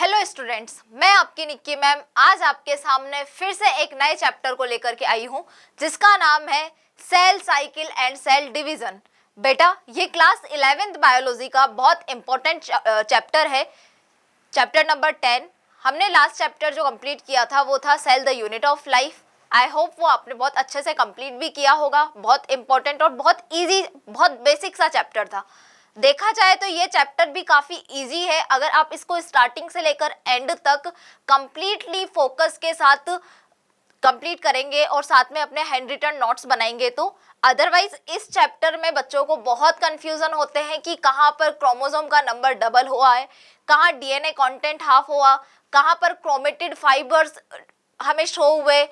Hello students, मैं आपकी Nikki ma'am आज आपके सामने फिर से एक नए चैप्टर को लेकर के आई हूँ जिसका नाम है cell cycle and cell division. बेटा, ये क्लास 11th बायोलॉजी का बहुत इंपॉर्टेंट चैप्टर है, चैप्टर नंबर 10। हमने लास्ट चैप्टर जो कंप्लीट किया था वो था cell the unit of life. I hope वो आपने बहुत अच्छे से कंप्लीट भी किया होगा। बहुत इंपॉर्टेंट और बहुत इजी, बहुत बेसिक सा चैप्टर था। देखा जाए तो ये चैप्टर भी काफ़ी इजी है अगर आप इसको स्टार्टिंग से लेकर एंड तक कंप्लीटली फोकस के साथ कंप्लीट करेंगे और साथ में अपने हैंड रिटन नोट्स बनाएंगे तो। अदरवाइज इस चैप्टर में बच्चों को बहुत कंफ्यूजन होते हैं कि कहाँ पर क्रोमोसोम का नंबर डबल हुआ है, कहाँ डीएनए कंटेंट हाफ हुआ, कहाँ पर क्रोमेटिड फाइबर्स हमें शो हुए।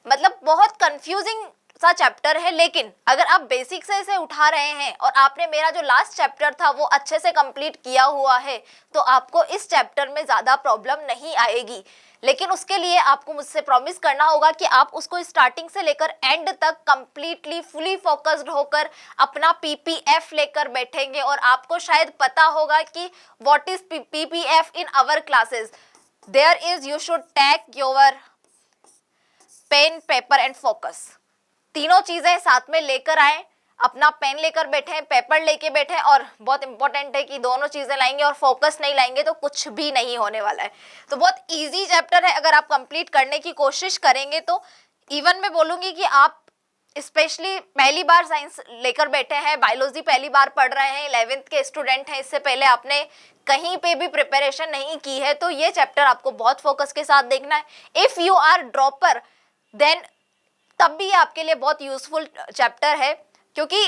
मतलब बहुत कंफ्यूजिंग सा चैप्टर है, लेकिन अगर आप बेसिक से इसे उठा रहे हैं और आपने मेरा जो लास्ट चैप्टर था वो अच्छे से कंप्लीट किया हुआ है तो आपको इस चैप्टर में ज़्यादा प्रॉब्लम नहीं आएगी। लेकिन उसके लिए आपको मुझसे प्रॉमिस करना होगा कि आप उसको स्टार्टिंग से लेकर एंड तक कंप्लीटली फुली फोकस्ड होकर अपना पीपीएफ लेकर बैठेंगे। और आपको शायद पता होगा कि what is PPF in our classes. There is you should take your pen, paper and focus. तीनों चीजें साथ में लेकर आए, अपना पेन लेकर बैठे, पेपर लेके बैठे, और बहुत इंपॉर्टेंट है कि दोनों चीजें लाएंगे और फोकस नहीं लाएंगे तो कुछ भी नहीं होने वाला है। तो बहुत इजी चैप्टर है, अगर आप कंप्लीट करने की कोशिश करेंगे तो। इवन मैं बोलूंगी कि आप स्पेशली पहली बार साइंस लेकर बैठे हैं, बायोलॉजी पहली बार पढ़ रहे हैं, 11th के स्टूडेंट हैं, इससे पहले आपने कहीं पे भी प्रिपरेशन नहीं की है, तो ये चैप्टर आपको बहुत फोकस के साथ देखना है। If you are dropper then तब भी आपके लिए बहुत यूजफुल चैप्टर है, क्योंकि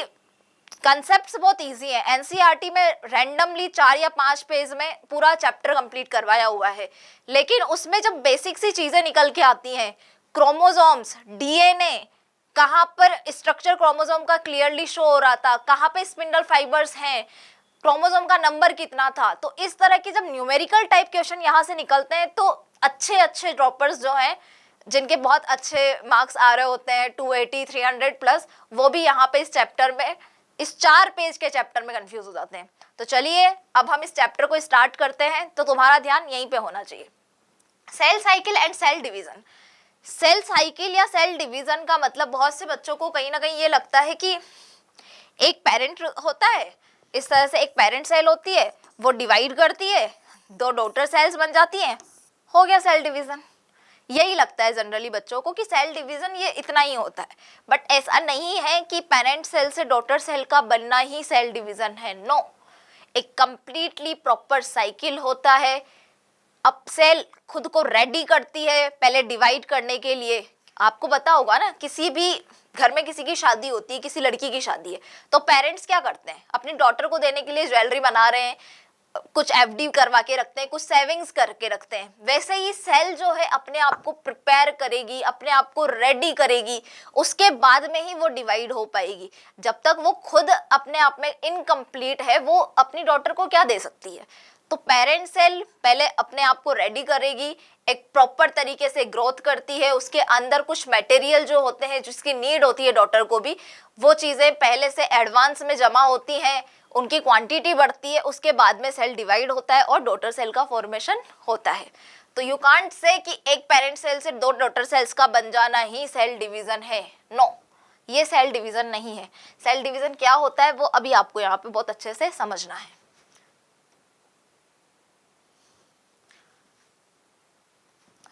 कंसेप्ट्स बहुत इजी है। एनसीईआरटी में रैंडमली 4 या 5 पेज में पूरा चैप्टर कंप्लीट करवाया हुआ है, लेकिन उसमें जब बेसिक सी चीजें निकल के आती हैं, क्रोमोसोम्स, डीएनए, कहाँ पर स्ट्रक्चर क्रोमोसोम का क्लियरली शो हो रहा था, कहाँ पे स्पिंडल फाइबर्स हैं, क्रोमोसोम का नंबर कितना था, तो इस तरह के जब न्यूमेरिकल टाइप क्वेश्चन यहाँ से निकलते हैं तो अच्छे ड्रॉपर्स जो हैं, जिनके बहुत अच्छे मार्क्स आ रहे होते हैं 280, 300 प्लस, वो भी यहाँ पे इस चैप्टर में, इस 4 पेज के चैप्टर में कंफ्यूज हो जाते हैं। तो चलिए अब हम इस चैप्टर को स्टार्ट करते हैं, तो तुम्हारा ध्यान यहीं पे होना चाहिए। Cell cycle and cell division. Cell cycle या सेल डिवीजन का मतलब बहुत से बच्चों को कहीं ना कहीं ये लगता है कि एक पेरेंट होता है, इस तरह से एक पेरेंट सेल होती है, वो डिवाइड करती है, 2 डॉटर सेल्स बन जाती हैं, हो गया सेल डिवीजन। यही लगता है जनरली बच्चों को कि सेल डिवीजन ये इतना ही होता है, बट ऐसा नहीं है कि पेरेंट सेल से डॉटर सेल का बनना ही सेल डिवीजन है। नो, एक कंप्लीटली प्रॉपर साइकिल होता है। अब सेल खुद को रेडी करती है पहले डिवाइड करने के लिए। आपको पता होगा ना, किसी भी घर में किसी की शादी होती है, किसी लड़की की शादी है, तो पेरेंट्स क्या करते हैं, अपनी डॉटर को देने के लिए ज्वेलरी बना रहे हैं, कुछ एफडी करवा के रखते हैं, कुछ सेविंग्स करके रखते हैं। वैसे ही सेल जो है अपने आप को प्रिपेयर करेगी, अपने आप को रेडी करेगी, उसके बाद में ही वो डिवाइड हो पाएगी। जब तक वो खुद अपने आप में इनकम्प्लीट है, वो अपनी डॉटर को क्या दे सकती है। तो पेरेंट सेल पहले अपने आप को रेडी करेगी, एक प्रॉपर तरीके से ग्रोथ करती है, उसके अंदर कुछ मटेरियल जो होते हैं जिसकी नीड होती है डॉटर को भी, वो चीज़ें पहले से एडवांस में जमा होती हैं, उनकी क्वांटिटी बढ़ती है, उसके बाद में सेल डिवाइड होता है और डॉटर सेल का फॉर्मेशन होता है। तो यू कांट से कि एक पेरेंट सेल से 2 डॉटर सेल्स का बन जाना ही सेल डिवीजन है। नो, ये सेल डिवीजन नहीं है। सेल डिवीजन क्या होता है वो अभी आपको यहाँ पे बहुत अच्छे से समझना है।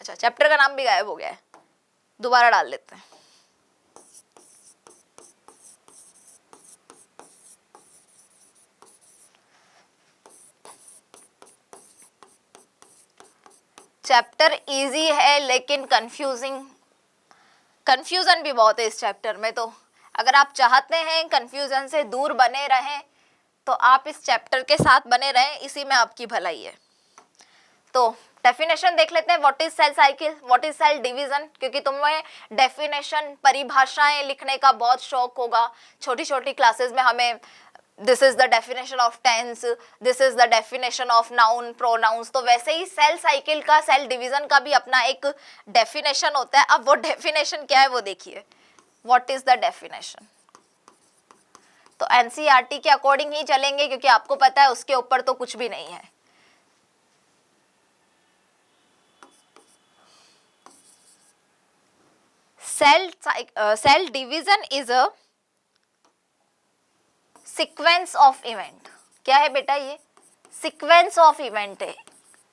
अच्छा, चैप्टर का नाम भी गायब हो गया है, दोबारा डाल लेते हैं। चैप्टर इजी है लेकिन कंफ्यूजन भी बहुत है इस चैप्टर में। तो अगर आप चाहते हैं कंफ्यूजन से दूर बने रहें तो आप इस चैप्टर के साथ बने रहें, इसी में आपकी भलाई है। तो डेफिनेशन देख लेते हैं, what is cell cycle, what is cell division, क्योंकि तुम्हें डेफिनेशन, परिभाषाएं लिखने का बहुत शौक होगा। छोटी छोटी क्लासेस में हमें this is the definition of tense, this is the definition of noun, pronouns, तो वैसे ही सेल साइकिल का, सेल डिवीजन का भी अपना एक डेफिनेशन होता है। अब वो डेफिनेशन क्या है वो देखिए, व्हाट इज द डेफिनेशन। तो एनसीईआरटी के अकॉर्डिंग ही चलेंगे, क्योंकि आपको पता है उसके ऊपर तो कुछ भी नहीं है। Cell division is a sequence of event. क्या है बेटा? ये सीक्वेंस ऑफ इवेंट है।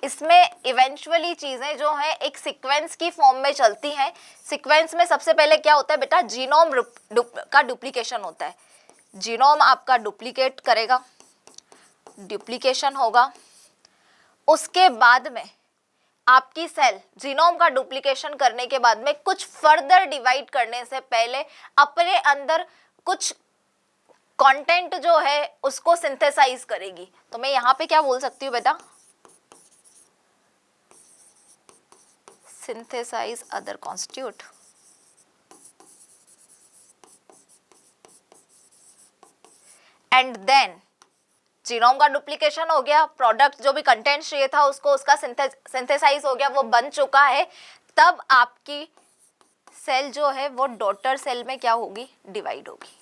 इसमें इवेंचुअली चीजें जो है एक सीक्वेंस की फॉर्म में चलती हैं। सीक्वेंस में सबसे पहले क्या होता है बेटा? जीनोम का डुप्लीकेशन होता है। जीनोम आपका डुप्लीकेट करेगा, डुप्लीकेशन होगा, उसके बाद में आपकी सेल जीनोम का डुप्लीकेशन करने के बाद में कुछ फर्दर डिवाइड करने से पहले अपने अंदर कुछ कंटेंट जो है उसको सिंथेसाइज करेगी। तो मैं यहां पे क्या बोल सकती हूँ बेटा? synthesize other constitute। And then genome का डुप्लीकेशन हो गया, प्रोडक्ट जो भी कंटेंट चाहिए था उसको उसका सिंथेसाइज हो गया, वो बन चुका है। तब आपकी सेल जो है वो डॉटर सेल में क्या होगी? डिवाइड होगी।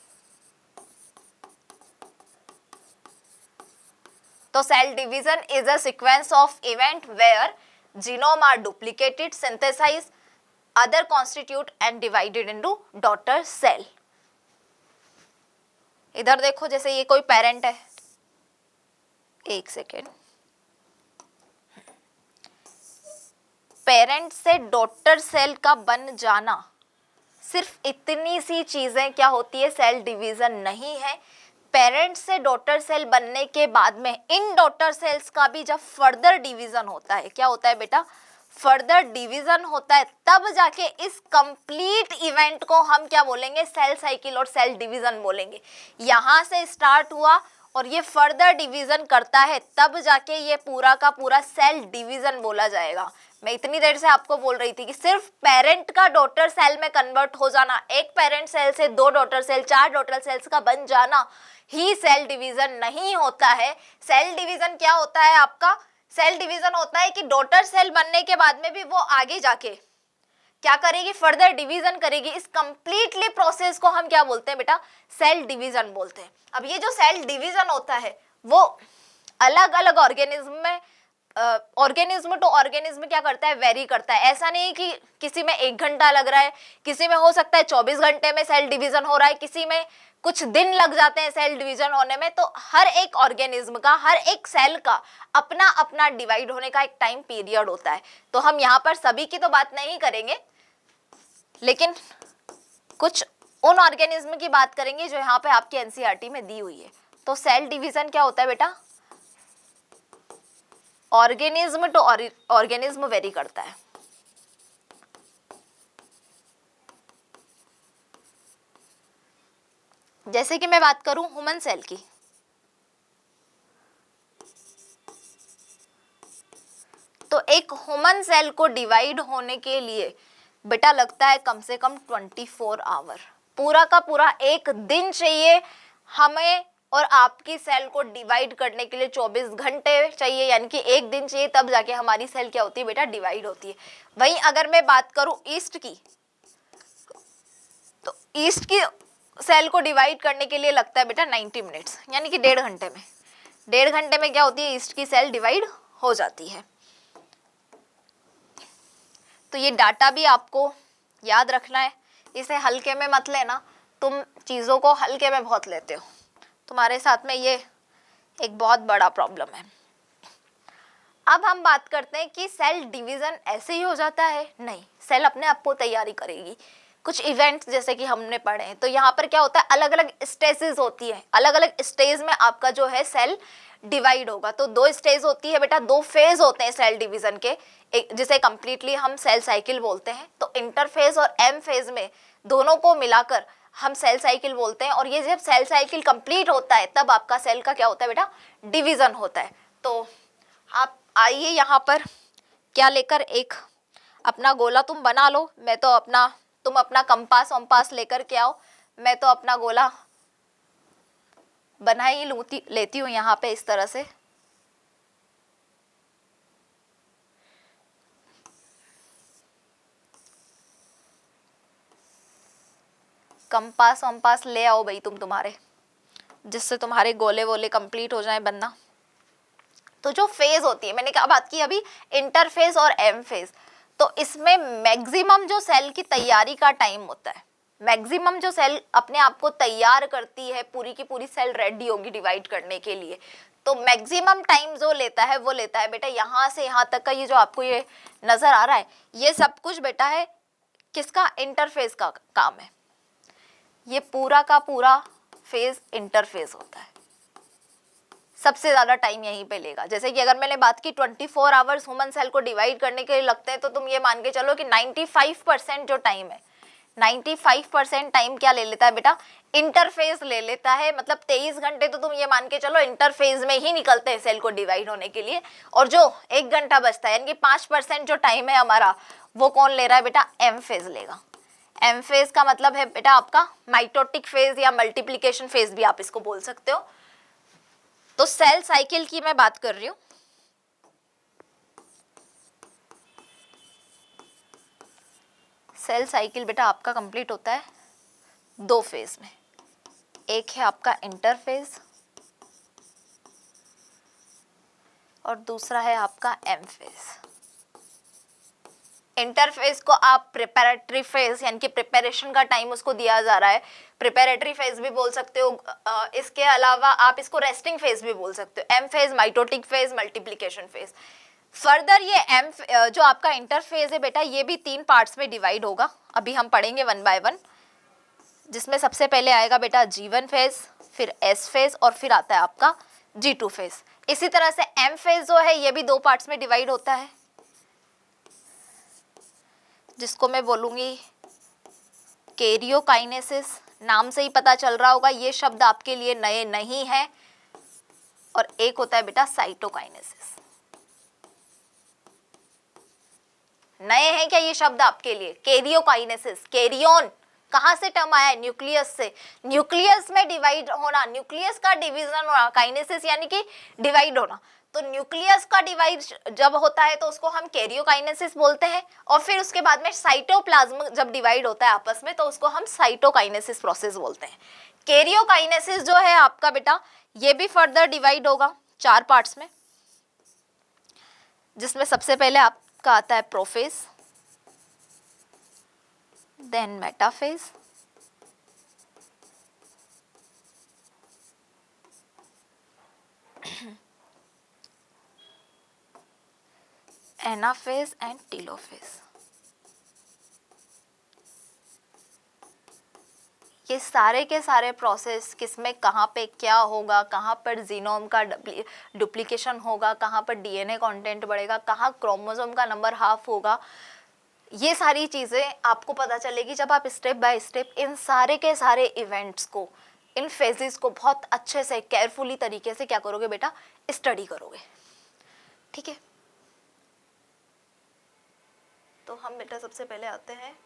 तो cell division is a sequence of event where genome are duplicated, synthesized, other constitute and divided into daughter cell। इधर देखो, जैसे ये कोई पेरेंट है, एक सेकेंड, पेरेंट से डॉटर सेल का बन जाना, सिर्फ इतनी सी चीजें क्या होती है? सेल डिवीजन नहीं है। पेरेंट से डॉटर सेल बनने के बाद में इन डॉटर सेल्स का भी जब फर्दर डिवीजन होता है, क्या होता है बेटा? फर्दर डिवीजन होता है, तब जाके इस कंप्लीट इवेंट को हम क्या बोलेंगे? सेल साइकिल और सेल डिवीजन बोलेंगे। यहां से स्टार्ट हुआ और ये फर्दर डिवीजन करता है, तब जाके ये पूरा का पूरा सेल डिवीजन बोला जाएगा। मैं इतनी देर से आपको बोल रही थी कि सिर्फ पेरेंट का डॉटर सेल में कन्वर्ट हो जाना, एक पेरेंट सेल से 2 डॉटर सेल, 4 डॉटर सेल्स का बन जाना ही सेल डिवीजन नहीं होता है। सेल डिवीजन क्या होता है आपका? सेल डिवीजन होता है कि डॉटर सेल बनने के बाद में भी वो आगे जाके क्या करेगी? फर्दर डिवीजन करेगी। इस कंप्लीटली प्रोसेस को हम क्या बोलते हैं बेटा? सेल डिवीजन बोलते हैं। अब ये जो सेल डिवीजन होता है वो अलग अलग ऑर्गेनिज्म में ऑर्गेनिज्म टू ऑर्गेनिज्म क्या करता है? वेरी करता है। ऐसा नहीं कि किसी में 1 घंटा लग रहा है, किसी में हो सकता है 24 घंटे में सेल डिवीजन हो रहा है, किसी में कुछ दिन लग जाते हैं सेल डिवीजन होने में। तो हर एक ऑर्गेनिज्म का, हर एक सेल का अपना अपना डिवाइड होने का एक टाइम पीरियड होता है। तो हम यहाँ पर सभी की तो बात नहीं करेंगे, लेकिन कुछ उन ऑर्गेनिज्म की बात करेंगे जो यहाँ पे आपकी एनसीईआरटी में दी हुई है। तो सेल डिवीजन क्या होता है बेटा? ऑर्गेनिज्म टू ऑर्गेनिज्म वेरी करता है। जैसे कि मैं बात करूं ह्यूमन सेल की, तो एक ह्यूमन सेल को डिवाइड होने के लिए बेटा लगता है कम से कम 24 आवर। पूरा का पूरा एक दिन चाहिए हमें और आपकी सेल को डिवाइड करने के लिए 24 घंटे चाहिए, यानी कि एक दिन चाहिए, तब जाके हमारी सेल क्या होती है बेटा? डिवाइड होती है। वहीं अगर मैं बात करूं ईस्ट की, तो ईस्ट की सेल को डिवाइड करने के लिए लगता है बेटा 90 मिनट्स, यानी कि 1.5 घंटे में। 1.5 घंटे में क्या होती है? ईस्ट की सेल डिवाइड हो जाती है। तो ये डाटा भी आपको याद रखना है, इसे हल्के में मत लेना। तुम चीज़ों को हल्के में बहुत लेते हो, तुम्हारे साथ में ये एक बहुत बड़ा प्रॉब्लम है। अब हम बात करते हैं कि सेल डिवीजन ऐसे ही हो जाता है? नहीं, सेल अपने आप को तैयारी करेगी। कुछ इवेंट्स जैसे कि हमने पढ़े हैं, तो यहाँ पर क्या होता है? अलग अलग स्टेजेस होती है, अलग अलग स्टेज में आपका जो है सेल डिवाइड होगा। तो 2 स्टेज होती है बेटा, 2 फेज होते हैं सेल डिवीजन के, एक जिसे कंप्लीटली हम सेल साइकिल बोलते हैं। तो इंटरफेज और एम फेज में दोनों को मिलाकर हम सेल साइकिल बोलते हैं। और ये जब सेल साइकिल कंप्लीट होता है तब आपका सेल का क्या होता है बेटा? डिवीजन होता है। तो आप आइए यहाँ पर क्या लेकर, एक अपना गोला तुम बना लो, तुम अपना कंपास वम्पास लेकर के आओ, मैं तो अपना गोला बना ही लेती हूँ यहाँ पे इस तरह से। कंपास वम्पास ले आओ भाई तुम्हारे, जिससे तुम्हारे गोले वोले कंप्लीट हो जाए बनना। तो जो फेज होती है, मैंने क्या बात की अभी? इंटरफेज और एम फेज। तो इसमें मैक्सिमम जो सेल की तैयारी का टाइम होता है, मैक्सिमम जो सेल अपने आप को तैयार करती है, पूरी की पूरी सेल रेडी होगी डिवाइड करने के लिए, तो मैक्सिमम टाइम जो लेता है वो लेता है बेटा यहाँ से यहाँ तक का, ये जो आपको ये नजर आ रहा है ये सब कुछ बेटा है किसका, इंटरफेस का काम है। ये पूरा का पूरा फेज इंटरफेस होता है, सबसे ज्यादा टाइम यहीं पे लेगा। जैसे कि अगर मैंने बात की 24 आवर्स ह्यूमन सेल को डिवाइड करने के लिए लगते हैं, तो तुम ये मान के चलो कि 95% जो टाइम है, 95% टाइम क्या ले लेता है बेटा, इंटरफेस ले लेता है। मतलब 23 घंटे तो तुम ये मान के चलो इंटरफेस में ही निकलते हैं सेल को डिवाइड होने के लिए, और जो 1 घंटा बचता है यानी कि 5% जो टाइम है हमारा, वो कौन ले रहा है बेटा, एम फेज लेगा। एम फेज का मतलब है बेटा आपका माइटोटिक फेज या मल्टीप्लिकेशन फेज भी आप इसको बोल सकते हो। तो सेल साइकिल की मैं बात कर रही हूं। सेल साइकिल बेटा आपका कंप्लीट होता है 2 फेज में, एक है आपका इंटरफेज और दूसरा है आपका एम फेज। इंटरफेज को आप प्रिपरेटरी फेज यानी कि प्रिपरेशन का टाइम उसको दिया जा रहा है, प्रिपरेटरी फेज भी बोल सकते हो। इसके अलावा आप इसको रेस्टिंग फेज भी बोल सकते हो। M phase, mitotic phase, multiplication phase. Further ये एम जो आपका इंटरफेज है बेटा, ये भी 3 पार्ट्स में डिवाइड होगा, अभी हम पढ़ेंगे 1 बाय 1, जिसमें सबसे पहले आएगा बेटा G1 फेज, फिर S फेज और फिर आता है आपका G2 फेज। इसी तरह से एम फेज जो है ये भी 2 पार्ट्स में डिवाइड होता है, जिसको मैं बोलूंगी कैरियोकाइनेसिस। नाम से ही पता चल रहा होगा ये शब्द आपके लिए नए नहीं है। और एक होता है बेटा साइटोकाइनेसिस। नए हैं क्या ये शब्द आपके लिए? कैरियोकाइनेसिस, कैरियन कहां से टर्म आया है? न्यूक्लियस से। न्यूक्लियस में डिवाइड होना, न्यूक्लियस का डिवीजन होना, काइनेसिस यानी कि डिवाइड होना। तो न्यूक्लियस का डिवाइड जब होता है तो उसको हम कैरियोकाइनेसिस बोलते हैं, और फिर उसके बाद में साइटोप्लाज्म जब डिवाइड होता है आपस में तो उसको हम साइटोकाइनेसिस प्रोसेस बोलते हैं। कैरियोकाइनेसिस जो है आपका बेटा ये भी फर्दर डिवाइड होगा 4 पार्ट्स में, जिसमें सबसे पहले आपका आता है prophase, then metaphase, anaphase and telophase. ये सारे के सारे प्रोसेस किसमें कहाँ पे क्या होगा, कहाँ पर जीनोम का डुप्लीकेशन होगा, कहाँ पर डीएनए कंटेंट बढ़ेगा, कहाँ क्रोमोसोम का नंबर हाफ होगा, ये सारी चीज़ें आपको पता चलेगी जब आप स्टेप बाय स्टेप इन सारे के सारे इवेंट्स को, इन फेजेस को बहुत अच्छे से केयरफुली तरीके से क्या करोगे बेटा, स्टडी करोगे। ठीक है, तो हम बेटा सबसे पहले आते हैं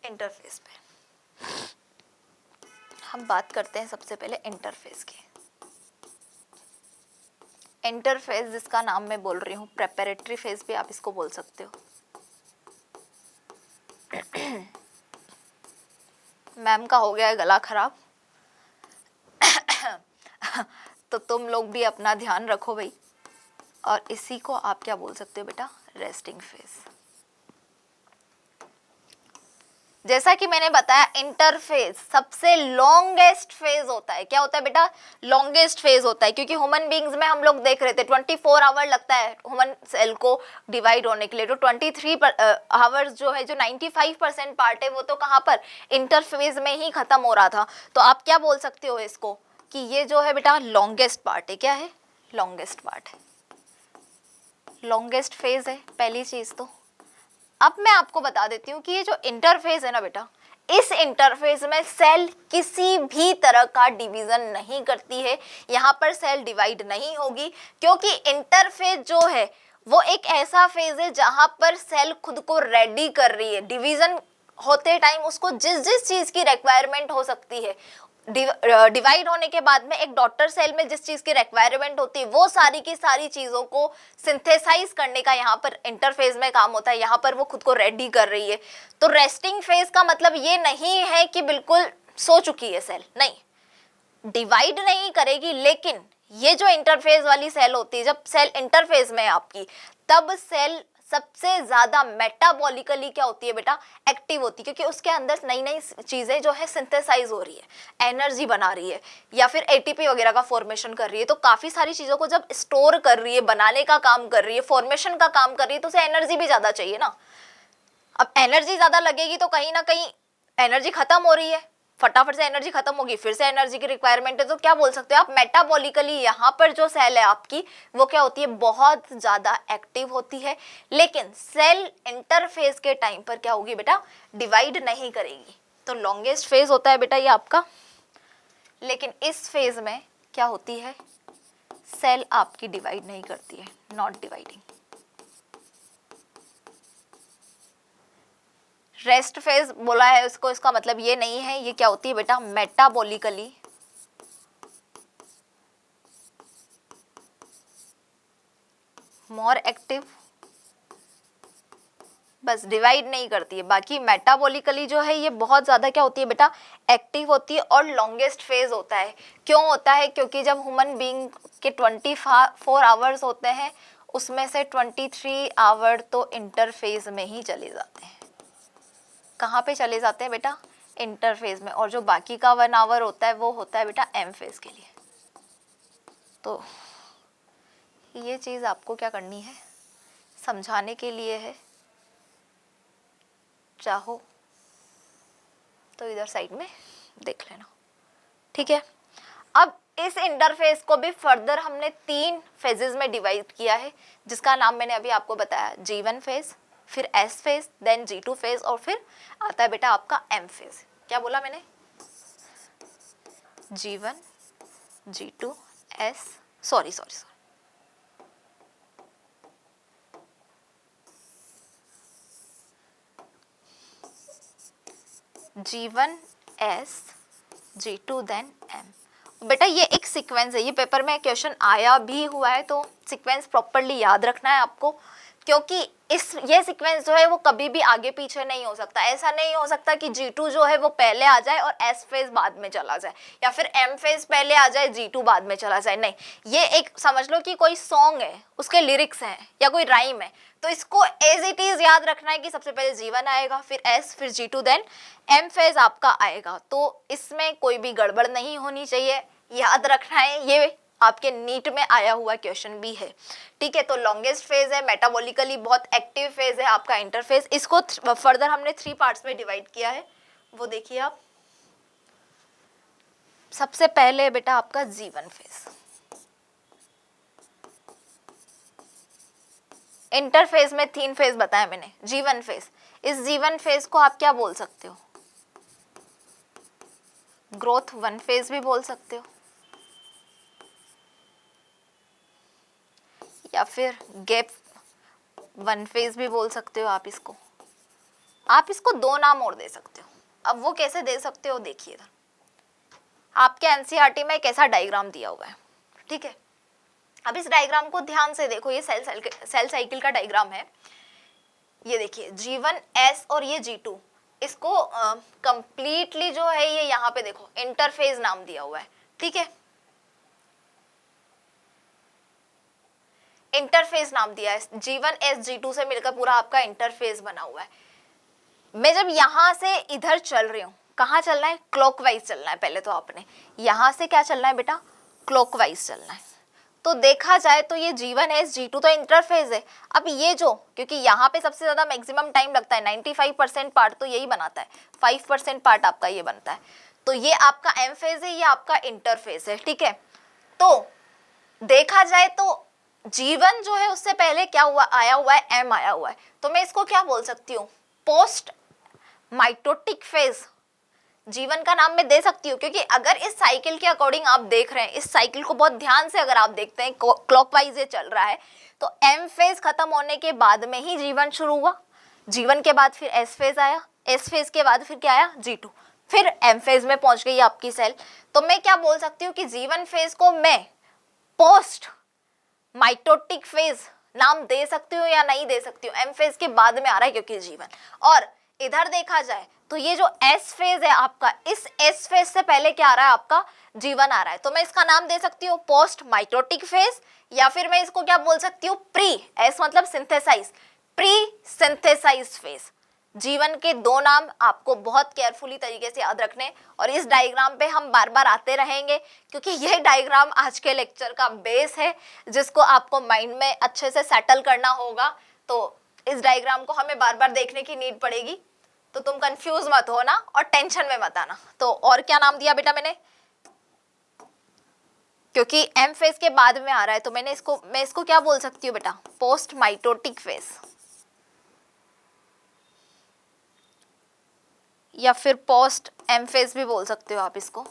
इंटरफेस पे। हम बात करते हैं सबसे पहले इंटरफेस की। इंटरफेस जिसका नाम मैं बोल रही हूँ, प्रेपरेटरी फेज भी आप इसको बोल सकते हो। मैम का हो गया है गला खराब तो तुम लोग भी अपना ध्यान रखो भाई, और इसी को आप क्या बोल सकते हो बेटा, रेस्टिंग फेज। जैसा कि मैंने बताया इंटरफेज सबसे लॉन्गेस्ट फेज होता है। क्या होता है बेटा, लॉन्गेस्ट फेज होता है, क्योंकि ह्यूमन बींग्स में हम लोग देख रहे थे 24 आवर लगता है ह्यूमन सेल को डिवाइड होने के लिए, तो 23 आवर्स जो है, जो 95% पार्ट है वो तो कहाँ पर, इंटरफेज में ही खत्म हो रहा था। तो आप क्या बोल सकते हो इसको कि ये जो है बेटा लॉन्गेस्ट पार्ट है। क्या है, लॉन्गेस्ट पार्ट है, लॉन्गेस्ट फेज है पहली चीज। तो अब मैं आपको बता देती हूँ कि ये जो इंटरफेज है ना बेटा, इस इंटरफेज में सेल किसी भी तरह का डिवीजन नहीं करती है। यहाँ पर सेल डिवाइड नहीं होगी, क्योंकि इंटरफेज जो है वो एक ऐसा फेज है जहाँ पर सेल खुद को रेडी कर रही है। डिवीजन होते टाइम उसको जिस जिस चीज की रिक्वायरमेंट हो सकती है, डिवाइड होने के बाद में एक डॉटर सेल में जिस चीज की रिक्वायरमेंट होती है, वो सारी की सारी चीजों को सिंथेसाइज करने का यहाँ पर इंटरफेज में काम होता है। यहाँ पर वो खुद को रेडी कर रही है। तो रेस्टिंग फेज का मतलब ये नहीं है कि बिल्कुल सो चुकी है सेल, नहीं, डिवाइड नहीं करेगी, लेकिन ये जो इंटरफेज वाली सेल होती है, जब सेल इंटरफेज में है आपकी, तब सेल सबसे ज्यादा मेटाबॉलिकली क्या होती है बेटा, एक्टिव होती है, क्योंकि उसके अंदर नई नई चीजें जो है सिंथेसाइज हो रही है, एनर्जी बना रही है या फिर एटीपी वगैरह का फॉर्मेशन कर रही है। तो काफी सारी चीजों को जब स्टोर कर रही है, बनाने का काम कर रही है, फॉर्मेशन का काम कर रही है, तो उसे एनर्जी भी ज्यादा चाहिए ना। अब एनर्जी ज्यादा लगेगी तो कहीं ना कहीं एनर्जी खत्म हो रही है, फटाफट से एनर्जी खत्म होगी, फिर से एनर्जी की रिक्वायरमेंट है। तो क्या बोल सकते हो आप, मेटाबॉलिकली यहाँ पर जो सेल है आपकी वो क्या होती है, बहुत ज्यादा एक्टिव होती है। लेकिन सेल इंटरफेज के टाइम पर क्या होगी बेटा, डिवाइड नहीं करेगी। तो लॉन्गेस्ट फेज होता है बेटा ये आपका, लेकिन इस फेज में क्या होती है, सेल आपकी डिवाइड नहीं करती है, नॉट डिवाइडिंग। रेस्ट फेज बोला है उसको, इसका मतलब ये नहीं है, ये क्या होती है बेटा, मेटाबॉलिकली मोर एक्टिव, बस डिवाइड नहीं करती है। बाकी मेटाबॉलिकली जो है ये बहुत ज्यादा क्या होती है बेटा, एक्टिव होती है और लॉन्गेस्ट फेज होता है। क्यों होता है, क्योंकि जब ह्यूमन बीइंग के 24 आवर्स होते हैं उसमें से 23 आवर तो इंटरफेज में ही चले जाते हैं। कहाँ पे चले जाते हैं बेटा, इंटरफेज में, और जो बाकी का 1 आवर होता है वो होता है बेटा एम फेज के लिए। तो ये चीज आपको क्या करनी है, समझाने के लिए है, चाहो तो इधर साइड में देख लेना, ठीक है। अब इस इंटरफेस को भी फर्दर हमने 3 फेजेस में डिवाइड किया है, जिसका नाम मैंने अभी आपको बताया, G1 फेज, फिर S phase, then G2 phase, और फिर आता है बेटा आपका M फेज। क्या बोला मैंने, G1, G2, S, sorry G1 S, G2 then M। बेटा ये एक सीक्वेंस है, ये पेपर में क्वेश्चन आया भी हुआ है, तो सीक्वेंस प्रॉपरली याद रखना है आपको, क्योंकि ये सीक्वेंस जो है वो कभी भी आगे पीछे नहीं हो सकता। ऐसा नहीं हो सकता कि G2 जो है वो पहले आ जाए और S फेज बाद में चला जाए, या फिर M फेज पहले आ जाए G2 बाद में चला जाए, नहीं। ये एक समझ लो कि कोई सॉन्ग है, उसके लिरिक्स हैं या कोई राइम है, तो इसको एज इट इज याद रखना है कि सबसे पहले G1 आएगा, फिर S, फिर G2, देन M फेज आपका आएगा। तो इसमें कोई भी गड़बड़ नहीं होनी चाहिए, याद रखना है। ये आपके नीट में आया हुआ क्वेश्चन भी है, ठीक है। तो लॉन्गेस्ट फेज है, मेटाबॉलिकली बहुत एक्टिव फेज है आपका इंटरफेज। इसको फर्दर हमने 3 पार्ट्स में डिवाइड किया है, वो देखिए आप। सबसे पहले बेटा आपका G1 फेज, इंटरफेज में 3 फेज बताया मैंने। G1 फेज, इस G1 फेज को आप क्या बोल सकते हो, ग्रोथ 1 फेज भी बोल सकते हो, या फिर गैप 1 फेज भी बोल सकते हो। आप इसको 2 नाम और दे सकते हो। अब वो कैसे दे सकते हो, देखिए आपके एनसीईआरटी में एक ऐसा डायग्राम दिया हुआ है, ठीक है। अब इस डायग्राम को ध्यान से देखो, ये सेल साइकिल का डायग्राम है। ये देखिए G1 S और ये G2, इसको कंप्लीटली जो है ये यहाँ पे देखो इंटरफेज नाम दिया हुआ है, ठीक है। इंटरफेस नाम दिया है, G1 S G2 से मिलकर पूरा आपका इंटरफेस बना हुआ है। मैं जब यहां से इधर चल रही हूँ, कहाँ चलना है, क्लॉकवाइज चलना है। पहले तो आपने यहां से क्या चलना है बेटा, क्लॉकवाइज चलना है। तो देखा जाए तो ये G1 S G2 तो इंटरफेस है। अब ये जो, क्योंकि यहाँ पे सबसे ज्यादा मैक्सिमम टाइम लगता है, 95% पार्ट तो यही बनाता है, 5% पार्ट आपका ये बनता है। तो ये आपका M फेज है, ये आपका इंटरफेस है, ठीक है। तो देखा जाए तो G1 जो है उससे पहले क्या हुआ, आया हुआ है M आया हुआ है, तो मैं इसको क्या बोल सकती हूँ, पोस्ट माइटोटिक फेज। G1 का नाम मैं दे सकती हूँ, क्योंकि अगर इस साइकिल के अकॉर्डिंग आप देख रहे हैं, इस साइकिल को बहुत ध्यान से अगर आप देखते हैं, क्लॉकवाइज ये चल रहा है, तो M फेज खत्म होने के बाद में ही G1 शुरू हुआ, G1 के बाद फिर S फेज आया, S फेज के बाद फिर क्या आया, G2, फिर M फेज में पहुंच गई आपकी सेल। तो मैं क्या बोल सकती हूँ कि G1 फेज को मैं पोस्ट माइटोटिक फेज नाम दे सकती हूँ या नहीं दे सकती हूँ, M फेज के बाद में आ रहा है क्योंकि G1। और इधर देखा जाए तो ये जो S फेज है आपका, इस S फेज से पहले क्या आ रहा है आपका, G1 आ रहा है। तो मैं इसका नाम दे सकती हूँ पोस्ट माइटोटिक फेज, या फिर मैं इसको क्या बोल सकती हूँ, प्री, S मतलब सिंथेसाइज, प्री सिंथेसाइज फेज। जीवन के दो नाम आपको बहुत केयरफुली तरीके से याद रखने, और इस डायग्राम पे हम बार बार आते रहेंगे क्योंकि यह डायग्राम आज के लेक्चर का बेस है जिसको आपको माइंड में अच्छे से सेटल करना होगा। तो इस डायग्राम को हमें बार बार देखने की नीड पड़ेगी, तो तुम कंफ्यूज मत होना और टेंशन में मत आना। तो और क्या नाम दिया बेटा मैंने, क्योंकि एम फेज के बाद में आ रहा है तो मैं इसको क्या बोल सकती हूँ बेटा, पोस्ट माइटोटिक फेज, या फिर पोस्ट एम फेज भी बोल सकते हो आप इसको,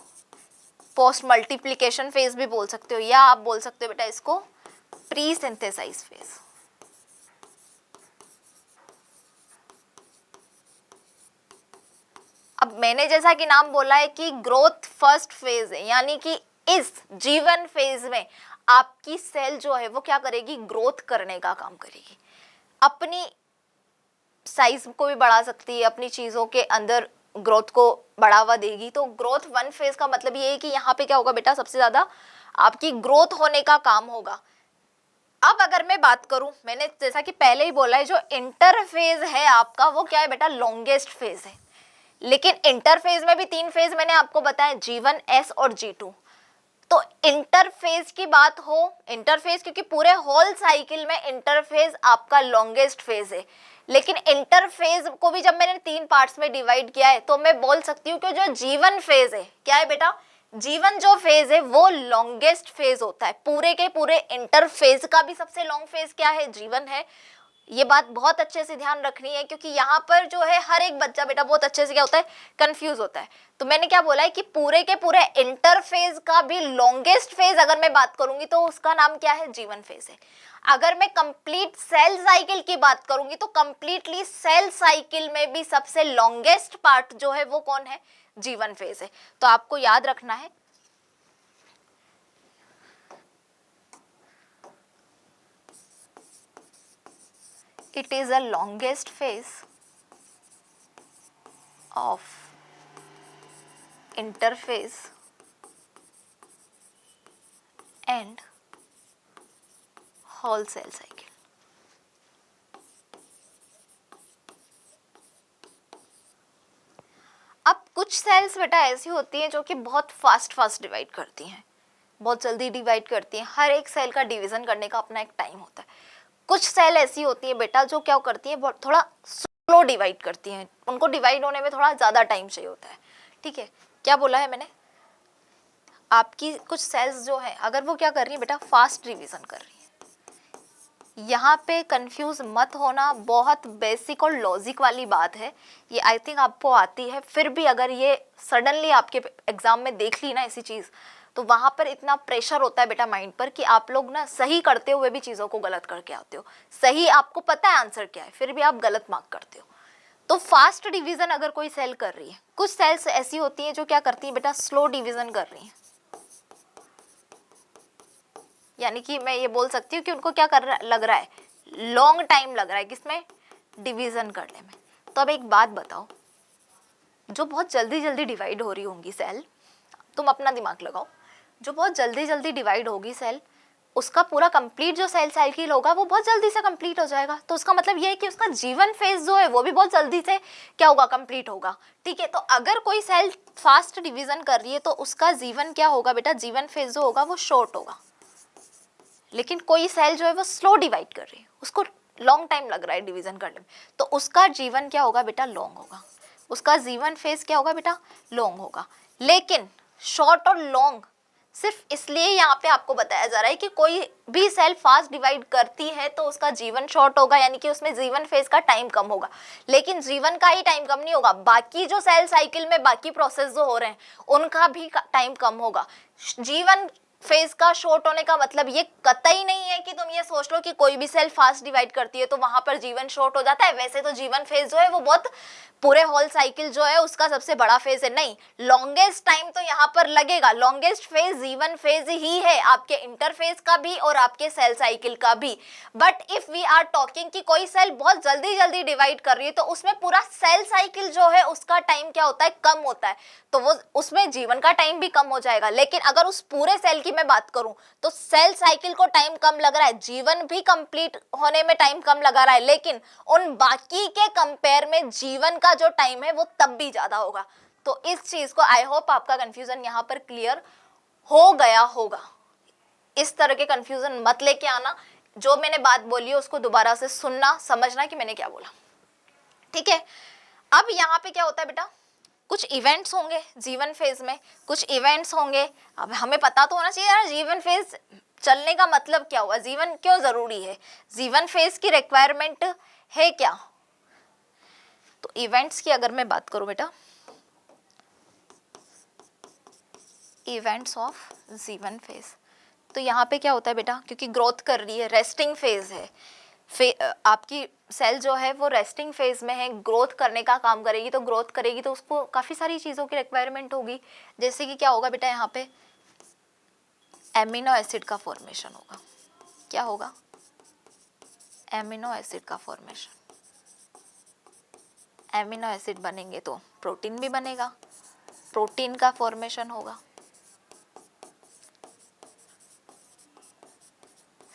पोस्ट मल्टीप्लिकेशन फेज भी बोल सकते हो, या आप बोल सकते हो बेटा इसको प्री सिंथेसाइज फेज। अब मैंने जैसा कि नाम बोला है कि ग्रोथ फर्स्ट फेज है, यानी कि इस जीवन फेज में आपकी सेल जो है वो क्या करेगी, ग्रोथ करने का काम करेगी, अपनी साइज को भी बढ़ा सकती है, अपनी चीजों के अंदर ग्रोथ को बढ़ावा देगी। तो ग्रोथ वन फेज का मतलब ये है कि यहाँ पे क्या होगा बेटा, सबसे ज्यादा आपकी ग्रोथ होने का काम होगा। अब अगर मैं बात करूं, मैंने जैसा कि पहले ही बोला है, जो इंटरफेज है आपका वो क्या है बेटा, लॉन्गेस्ट फेज है। लेकिन इंटरफेज में भी 3 फेज मैंने आपको बताया, G1, S और G2। तो इंटरफेज की बात हो, इंटरफेज क्योंकि पूरे होल साइकिल में इंटरफेज आपका लॉन्गेस्ट फेज है, लेकिन इंटरफेज को भी जब मैंने 3 पार्ट्स में डिवाइड किया है तो मैं बोल सकती हूँ कि जो जीवन फेज है, क्या है बेटा, जीवन जो फेज है वो लॉन्गेस्ट फेज होता है। पूरे के पूरे इंटरफेज का भी सबसे लॉन्ग फेज क्या है, जीवन है। ये बात बहुत अच्छे से ध्यान रखनी है क्योंकि यहाँ पर जो है हर एक बच्चा बेटा बहुत अच्छे से क्या होता है, कंफ्यूज होता है। तो मैंने क्या बोला है कि पूरे के पूरे इंटरफेज का भी लॉन्गेस्ट फेज अगर मैं बात करूंगी तो उसका नाम क्या है, जीवन फेज है। अगर मैं कंप्लीट सेल साइकिल की बात करूंगी तो कंप्लीटली सेल साइकिल में भी सबसे लॉन्गेस्ट पार्ट जो है वो कौन है, जीवन फेज है। तो आपको याद रखना है it is a longest phase of interphase and whole cell cycle। अब कुछ सेल्स बेटा ऐसी होती हैं जो कि बहुत फास्ट डिवाइड करती हैं, बहुत जल्दी डिवाइड करती हैं। हर एक सेल का डिवीजन करने का अपना एक टाइम होता है। कुछ सेल ऐसी होती है बेटा जो क्या करती हैं, बहुत थोड़ा स्लो डिवाइड करती हैं, उनको डिवाइड होने में थोड़ा ज़्यादा टाइम चाहिए होता है। ठीक है, क्या बोला है मैंने, आपकी कुछ सेल्स जो है अगर वो क्या कर रही है बेटा, फास्ट डिवीजन कर रही है। यहाँ पे कंफ्यूज मत होना, बहुत बेसिक और लॉजिक वाली बात है ये, आई थिंक आपको आती है। फिर भी अगर ये सडनली आपके एग्जाम में देख ली ना ऐसी चीज़, तो वहाँ पर इतना प्रेशर होता है बेटा माइंड पर कि आप लोग ना सही करते हुए भी चीज़ों को गलत करके आते हो। सही आपको पता है आंसर क्या है, फिर भी आप गलत मार्क करते हो। तो फास्ट डिवीजन अगर कोई सेल कर रही है, कुछ सेल्स ऐसी होती हैं जो क्या करती है बेटा, स्लो डिवीजन कर रही हैं। यानी कि मैं ये बोल सकती हूँ कि उनको क्या लग रहा है, लॉन्ग टाइम लग रहा है किसमें, डिवीजन करने में। तो अब एक बात बताओ, जो बहुत जल्दी डिवाइड हो रही होंगी सेल, तुम अपना दिमाग लगाओ, जो बहुत जल्दी डिवाइड होगी सेल, उसका पूरा कंप्लीट जो सेल साइकिल होगा वो बहुत जल्दी से कंप्लीट हो जाएगा। तो उसका मतलब ये है कि उसका जीवन फेज जो है वो भी बहुत जल्दी से क्या होगा, कंप्लीट होगा। ठीक है, तो अगर कोई सेल फास्ट डिवीजन कर रही है तो उसका जीवन क्या होगा बेटा, जीवन फेज जो होगा वो शॉर्ट होगा। लेकिन कोई सेल जो है वो स्लो डिवाइड कर रही है, उसको लॉन्ग टाइम लग रहा है डिवीजन करने में, तो उसका जीवन क्या होगा बेटा, लॉन्ग होगा। उसका जीवन फेज क्या होगा बेटा, लॉन्ग होगा। लेकिन शॉर्ट और लॉन्ग सिर्फ इसलिए यहाँ पे आपको बताया जा रहा है कि कोई भी सेल फास्ट डिवाइड करती है तो उसका जीवन शॉर्ट होगा, यानी कि उसमें जीवन फेज का टाइम कम होगा। लेकिन जीवन का ही टाइम कम नहीं होगा, बाकी जो सेल साइकिल में बाकी प्रोसेस जो हो रहे हैं उनका भी टाइम कम होगा। जीवन फेज का शॉर्ट होने का मतलब ये कतई नहीं है कि तुम ये सोच लो कि कोई भी सेल फास्ट डिवाइड करती है तो वहां पर जीवन शॉर्ट हो जाता है। वैसे तो जीवन फेज जो है वो बहुत पूरे होल साइकिल जो है उसका सबसे बड़ा फेज है, नहीं, लॉन्गेस्ट टाइम तो यहाँ पर लगेगा। लॉन्गेस्ट फेज जीवन फेज ही है, आपके इंटरफेज का भी और आपके सेल साइकिल का भी। But if we are talking कि कोई सेल बहुत जल्दी डिवाइड कर रही है तो उसमें पूरा सेल साइकिल जो है उसका टाइम क्या होता है, कम होता है, तो वो उसमें जीवन का टाइम भी कम हो जाएगा। लेकिन अगर उस पूरे सेल की की मैं बात करूं तो सेल साइकिल को टाइम कम लग रहा है, जीवन भी कंप्लीट होने में टाइम कम लगा रहा है, लेकिन उन बाकी के कंपेयर में जीवन का जो टाइम है वो तब भी ज्यादा होगा। तो इस चीज को आई होप आपका कंफ्यूजन यहाँ पर क्लियर हो गया होगा। इस तरह के कंफ्यूजन मत लेके आना, जो मैंने बात बोली है उसको दोबारा से सुनना, समझना कि मैंने क्या बोला, ठीक है। अब यहाँ पे क्या होता है बेटा, कुछ इवेंट्स होंगे जीवन फेज में, कुछ इवेंट्स होंगे। अब हमें पता तो होना चाहिए यार जीवन फेज चलने का मतलब क्या हुआ, जीवन क्यों जरूरी है, जीवन फेज की रिक्वायरमेंट है क्या। तो इवेंट्स की अगर मैं बात करूं बेटा, इवेंट्स ऑफ जीवन फेज, तो यहाँ पे क्या होता है बेटा, क्योंकि ग्रोथ कर रही है, रेस्टिंग फेज है, आपकी सेल जो है वो रेस्टिंग फेज में है, ग्रोथ करने का काम करेगी, तो ग्रोथ करेगी तो उसको काफ़ी सारी चीज़ों की रिक्वायरमेंट होगी। जैसे कि क्या होगा बेटा, यहाँ पे एमिनो एसिड का फॉर्मेशन होगा। क्या होगा, एमिनो एसिड का फॉर्मेशन। एमिनो एसिड बनेंगे तो प्रोटीन भी बनेगा, प्रोटीन का फॉर्मेशन होगा,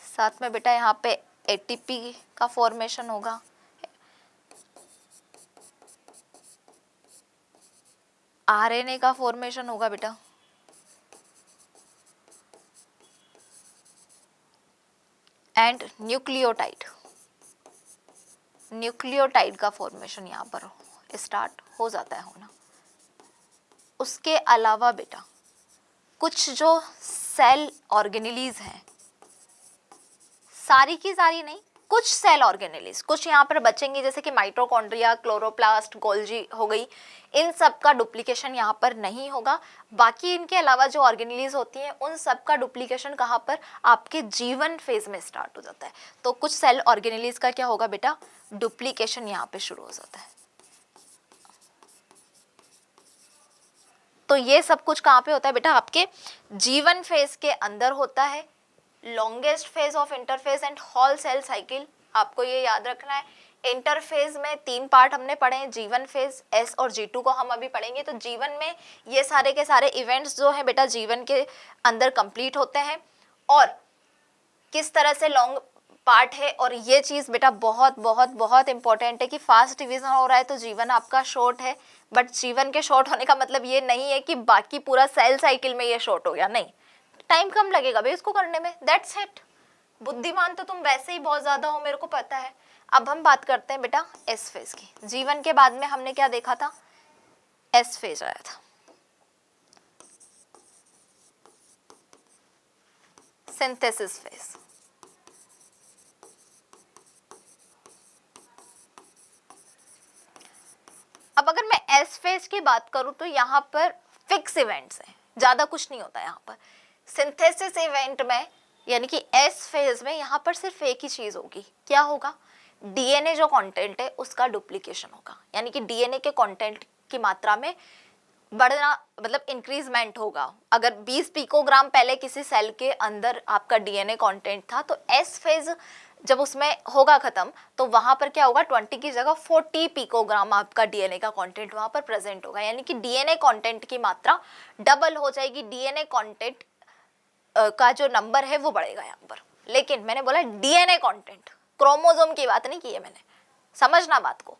साथ में बेटा यहाँ पे एटीपी का फॉर्मेशन होगा, आरएनए का फॉर्मेशन होगा बेटा, एंड न्यूक्लियोटाइड, न्यूक्लियोटाइड का फॉर्मेशन यहाँ पर स्टार्ट हो जाता है होना। उसके अलावा बेटा कुछ जो सेल ऑर्गेनेलीज हैं, सारी की सारी नहीं, कुछ सेल ऑर्गेनेलीज कुछ यहाँ पर बचेंगी, जैसे कि माइटोकॉन्ड्रिया, क्लोरोप्लास्ट, गोल्जी हो गई, इन सब का डुप्लीकेशन यहाँ पर नहीं होगा। बाकी इनके अलावा जो ऑर्गेनेलीज होती हैं उन सब का डुप्लीकेशन कहाँ पर, आपके जीवन फेज में स्टार्ट हो जाता है। तो कुछ सेल ऑर्गेनेलीज का क्या होगा बेटा, डुप्लीकेशन यहाँ पे शुरू हो जाता है। तो ये सब कुछ कहाँ पे होता है बेटा, आपके जीवन फेज के अंदर होता है। Longest phase of interphase and whole cell cycle, आपको ये याद रखना है। इंटरफेज में 3 पार्ट हमने पढ़े हैं, जीवन फेज, एस और G2 को हम अभी पढ़ेंगे। तो जीवन में ये सारे के सारे इवेंट्स जो है बेटा जीवन के अंदर कंप्लीट होते हैं, और किस तरह से लॉन्ग पार्ट है। और ये चीज़ बेटा बहुत बहुत बहुत इंपॉर्टेंट है कि फास्ट डिवीजन हो रहा है तो जीवन आपका शॉर्ट है, बट जीवन के शॉर्ट होने का मतलब ये नहीं है कि बाकी पूरा सेल साइकिल में ये शॉर्ट हो गया, नहीं, टाइम कम लगेगा भाई इसको करने में, दैट्स इट। बुद्धिमान तो तुम वैसे ही बहुत ज्यादा हो, मेरे को पता है। अब हम बात करते हैं बेटा एस फेज की। जीवन के बाद में हमने क्या देखा था, एस फेज आया था, सिंथेसिस फेज। अब अगर मैं एस फेज की बात करूं तो यहाँ पर फिक्स इवेंट्स हैं, ज्यादा कुछ नहीं होता यहाँ पर। सिंथेसिस इवेंट में यानी कि एस फेज में यहाँ पर सिर्फ एक ही चीज होगी, क्या होगा, डीएनए जो कंटेंट है उसका डुप्लीकेशन होगा, यानी कि डीएनए के कंटेंट की मात्रा में बढ़ना, मतलब इंक्रीजमेंट होगा। अगर 20 पिकोग्राम पहले किसी सेल के अंदर आपका डीएनए कंटेंट था, तो एस फेज जब उसमें होगा खत्म तो वहां पर क्या होगा, 20 की जगह 40 पिकोग्राम आपका डीएनए का कंटेंट वहां पर प्रेजेंट होगा, यानी कि डीएनए कंटेंट की मात्रा डबल हो जाएगी, डीएनए कंटेंट का जो नंबर है वो बढ़ेगा यहाँ पर। लेकिन मैंने बोला डीएनए कंटेंट, क्रोमोसोम की बात नहीं की है मैंने, समझना बात को।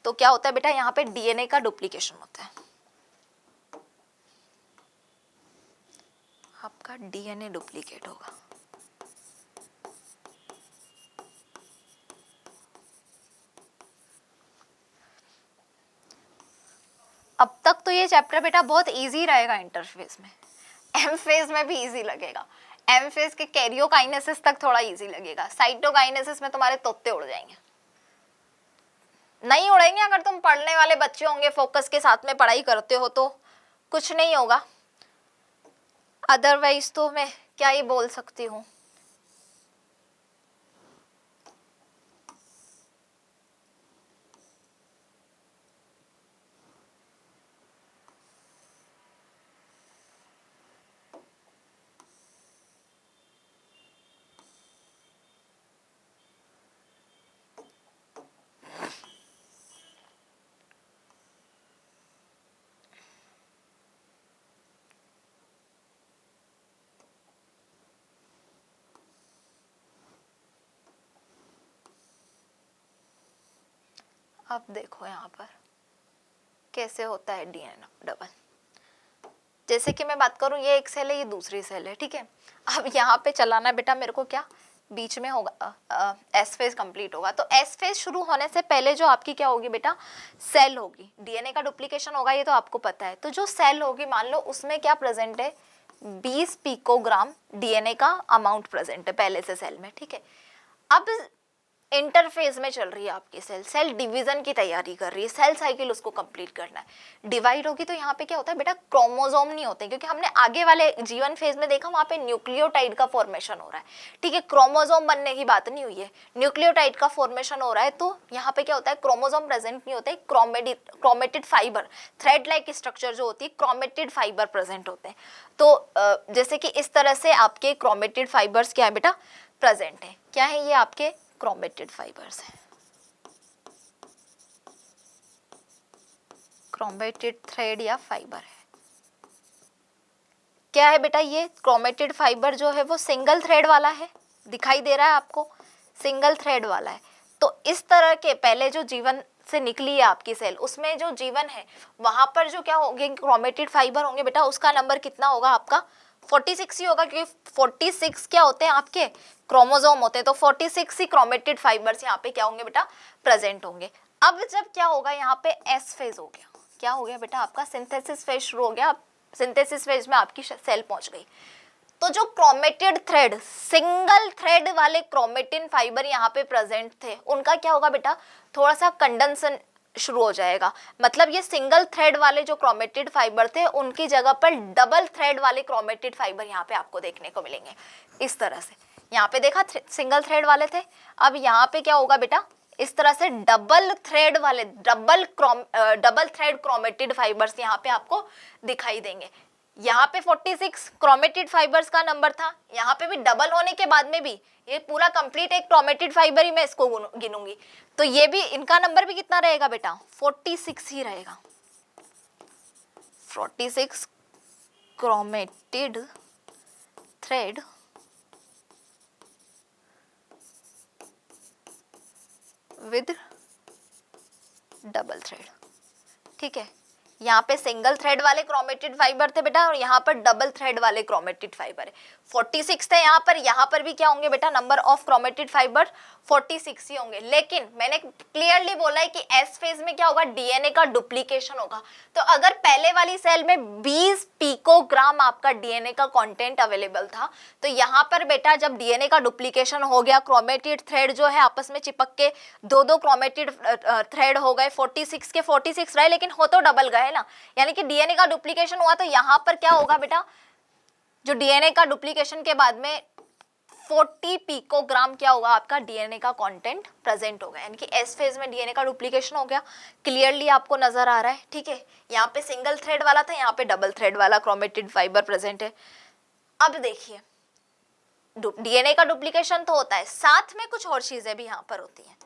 तो क्या होता है बेटा, यहाँ पे डीएनए का डुप्लीकेशन होता है, आपका डीएनए डुप्लीकेट होगा। अब तक तो ये चैप्टर बेटा बहुत इजी रहेगा इंटरफेस में, एम फेज में भी इजी लगेगा, एम फेज के कैरियोकाइनेसिस तक थोड़ा इजी लगेगा, साइटोकाइनेसिस में तुम्हारे तोते उड़ जाएंगे। नहीं उड़ेंगे अगर तुम पढ़ने वाले बच्चे होंगे, फोकस के साथ में पढ़ाई करते हो तो कुछ नहीं होगा, अदरवाइज तो मैं क्या ही बोल सकती हूँ। अब देखो यहाँ पर कैसे होता है डीएनए डबल। जैसे कि मैं बात करूं, ये एक सेल है, ये दूसरी सेल है, ठीक है। अब यहाँ पे चलाना बेटा मेरे को क्या बीच में होगा, एस फेज कंप्लीट होगा। तो एस फेज शुरू होने से पहले जो आपकी क्या होगी बेटा, सेल होगी, डीएनए का डुप्लीकेशन होगा, ये तो आपको पता है। तो जो सेल होगी, मान लो उसमें क्या प्रेजेंट है, 20 पिकोग्राम डीएनए का अमाउंट प्रेजेंट है पहले से सेल में, ठीक है। अब इंटरफेज में चल रही है आपकी सेल, सेल डिवीजन की तैयारी कर रही है, सेल साइकिल उसको कंप्लीट करना है। डिवाइड होगी तो यहाँ पे क्या होता है बेटा, क्रोमोसोम नहीं होते, क्योंकि हमने आगे वाले जीवन फेज में देखा वहाँ पे न्यूक्लियोटाइड का फॉर्मेशन हो रहा है, ठीक है। क्रोमोसोम बनने की बात नहीं हुई है, न्यूक्लियोटाइड का फॉर्मेशन हो रहा है। तो यहाँ पे क्या होता है, क्रोमोसोम प्रेजेंट नहीं होते, chromatid fibre, thread like structure जो होती है, क्रोमेटिड फाइबर प्रेजेंट होते हैं। तो जैसे कि इस तरह से आपके क्रोमेटिड फाइबर्स क्या है बेटा, प्रेजेंट है। क्या है ये आपके क्रोमेटिड फाइबर्स हैं, क्रोमेटिड थ्रेड या फाइबर है। क्या है बेटा, ये क्रोमेटिड फाइबर जो है वो सिंगल थ्रेड वाला है, दिखाई दे रहा है आपको, सिंगल थ्रेड वाला है। तो इस तरह के पहले जो जीवन से निकली है आपकी सेल, उसमें जो जीवन है वहां पर जो क्या होंगे, क्रोमेटिड फाइबर होंगे बेटा, उसका नंबर कितना होगा आपका, 46 ही होगा, क्योंकि 46 क्या होते हैं आपके क्रोमोसोम होते हैं। तो 46 ही क्रोमेटिड फाइबर्स यहाँ पे क्या होंगे बेटा, प्रेजेंट होंगे। अब जब क्या होगा, यहाँ पे एस फेज हो गया, क्या हो गया बेटा, आपका सिंथेसिस फेज शुरू हो गया। सिंथेसिस फेज में आपकी सेल पहुंच गई। तो जो क्रोमेटिड थ्रेड, सिंगल थ्रेड वाले क्रोमेटिन फाइबर यहाँ पे प्रेजेंट थे, उनका क्या होगा बेटा, थोड़ा सा कंडेंसन शुरू हो जाएगा। मतलब ये सिंगल थ्रेड वाले जो क्रोमेटिड फाइबर थे, उनकी जगह पर डबल थ्रेड वाले क्रोमेटिड फाइबर यहाँ पे आपको देखने को मिलेंगे। इस तरह से यहाँ पे देखा सिंगल थ्रेड वाले थे, अब यहाँ पे क्या होगा बेटा, इस तरह से डबल थ्रेड वाले, डबल थ्रेड क्रोमेटिड फाइबर्स यहाँ पे आपको दिखाई देंगे। यहाँ पे 46 क्रोमेटिड फाइबर्स का नंबर था, यहाँ पे भी डबल होने के बाद में भी ये पूरा कंप्लीट एक क्रोमेटिड फाइबर ही मैं इसको गिनूंगी, तो ये भी, इनका नंबर भी कितना रहेगा बेटा, 46 ही रहेगा। 46 chromatid thread with double thread, ठीक है। यहाँ पे सिंगल थ्रेड वाले क्रोमेटिड फाइबर थे बेटा, और यहाँ पर डबल थ्रेड वाले क्रोमेटिड फाइबर है। 46 थे यहाँ पर भी क्या होंगे बेटा, नंबर ऑफ क्रोमेटिड फाइबर 46 ही होंगे। लेकिन मैंने क्लियरली बोला है कि एस फेज में क्या होगा, डीएनए का डुप्लीकेशन होगा। तो अगर पहले वाली सेल में 20 पिकोग्राम आपका डीएनए का कंटेंट अवेलेबल था, तो यहाँ पर बेटा जब डीएनए का डुप्लीकेशन हो गया, क्रोमेटिड थ्रेड जो है आपस में चिपक के दो क्रोमेटिड थ्रेड हो गए, 46 के 46 रहे, लेकिन हो तो डबल गए ना, यानी कि डीएनए का डुप्लीकेशन हुआ। तो यहाँ पर क्या होगा बेटा, जो डीएनए का डुप्लीकेशन के बाद में 40 पिकोग्राम क्या होगा, आपका डीएनए का कंटेंट प्रेजेंट होगा, यानी कि एस फेज में डीएनए का डुप्लीकेशन हो गया। क्लियरली आपको नजर आ रहा है, ठीक है। यहाँ पे सिंगल थ्रेड वाला था, यहाँ पे डबल थ्रेड वाला क्रोमेटिड फाइबर प्रेजेंट है। अब देखिए, डीएनए का डुप्लीकेशन तो होता है, साथ में कुछ और चीजें भी यहाँ पर होती हैं।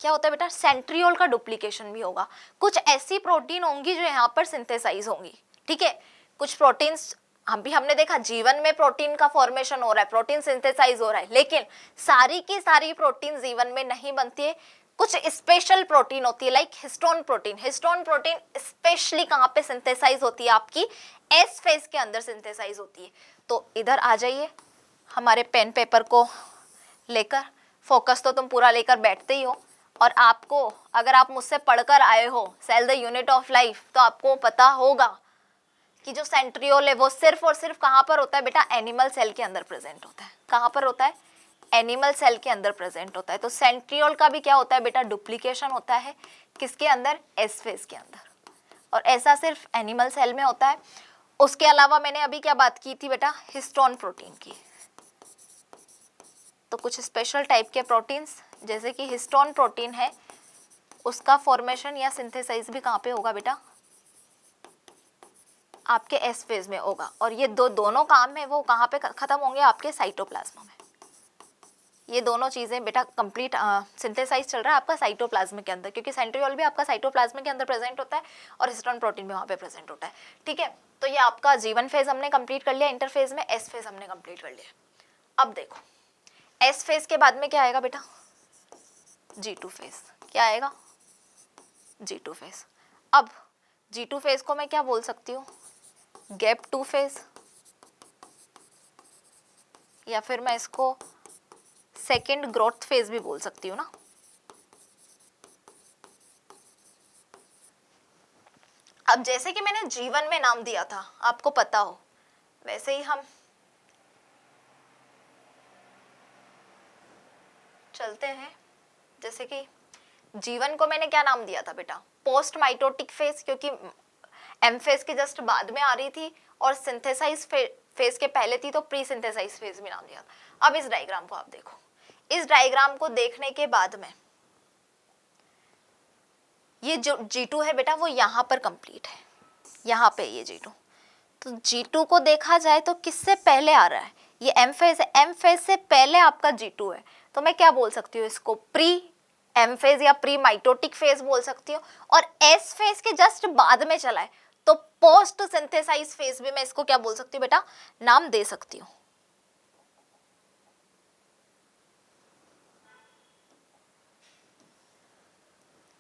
क्या होता है बेटा, सेंट्रियोल का डुप्लीकेशन भी होगा। कुछ ऐसी प्रोटीन होंगी जो यहाँ पर सिंथेसाइज होंगी, ठीक है। कुछ प्रोटीन्स हमने देखा जीवन में प्रोटीन का फॉर्मेशन हो रहा है, प्रोटीन सिंथेसाइज हो रहा है, लेकिन सारी की सारी प्रोटीन जीवन में नहीं बनती है। कुछ स्पेशल प्रोटीन होती है, like histone protein. Histone protein specially कहाँ पे सिंथेसाइज होती है, आपकी एस फेज के अंदर सिंथेसाइज होती है। तो इधर आ जाइए, हमारे पेन पेपर को लेकर, फोकस तो तुम पूरा लेकर बैठते ही हो, और आपको अगर आप मुझसे पढ़कर आए हो cell the unit of life, तो आपको पता होगा कि जो सेंट्रियोल है वो सिर्फ और सिर्फ कहाँ पर होता है बेटा, एनिमल सेल के अंदर प्रेजेंट होता है। कहाँ पर होता है, एनिमल सेल के अंदर प्रेजेंट होता है। तो सेंट्रियोल का भी क्या होता है बेटा, डुप्लीकेशन होता है, किसके अंदर, एस फेज के अंदर, और ऐसा सिर्फ एनिमल सेल में होता है। उसके अलावा मैंने अभी क्या बात की थी बेटा, हिस्टोन प्रोटीन की। तो कुछ स्पेशल टाइप के प्रोटीन्स जैसे कि हिस्टोन प्रोटीन है, उसका फॉर्मेशन या सिंथेसाइज भी कहाँ पे होगा बेटा, आपके एस फेज में होगा। और ये दोनों काम है वो कहाँ पे खत्म होंगे, आपके साइटोप्लाज्म में। ये दोनों चीजें बेटा कंप्लीट सिंथेसाइज चल रहा है आपका साइटोप्लाज्म के अंदर, क्योंकि सेंट्रियोल भी आपका साइटोप्लाज्म के अंदर प्रेजेंट होता है और हिस्टोन प्रोटीन भी वहाँ पे प्रेजेंट होता है, ठीक है। तो ये आपका जीवन फेज हमने कंप्लीट कर लिया, इंटरफेज में एस फेज हमने कंप्लीट कर लिया। अब देखो एस फेज के बाद में क्या आएगा बेटा, G2 फेज। क्या आएगा, G2 फेज। अब G2 फेज को मैं क्या बोल सकती हूँ, गैप 2 फेज, या फिर मैं इसको सेकेंड ग्रोथ फेज भी बोल सकती हूँ ना। अब जैसे कि मैंने G1 में नाम दिया था, आपको पता हो, वैसे ही हम चलते हैं। जैसे कि G1 को मैंने क्या नाम दिया था बेटा, पोस्ट माइटोटिक फेज, क्योंकि एम फेज के जस्ट बाद में आ रही थी और सिंथेसाइज फेज के पहले थी, तो प्री सिंथेसाइज फेज भी नाम दिया था। अब इस डायग्राम को आप देखो, इस डायग्राम को देखने के बाद में ये जो G2 है बेटा वो यहाँ पर कंप्लीट है, यहाँ पे ये G2। तो G2 को देखा जाए तो किससे पहले आ रहा है, ये एम फेज है, एम फेज से पहले आपका G2 है, तो मैं क्या बोल सकती हूँ, इसको प्री एम फेज या प्री माइटोटिक फेज बोल सकती हूँ। और एस फेज के जस्ट बाद में चला है, तो पोस्ट सिंथेसाइज फेज भी मैं इसको क्या बोल सकती हूँ बेटा, नाम दे सकती हूँ।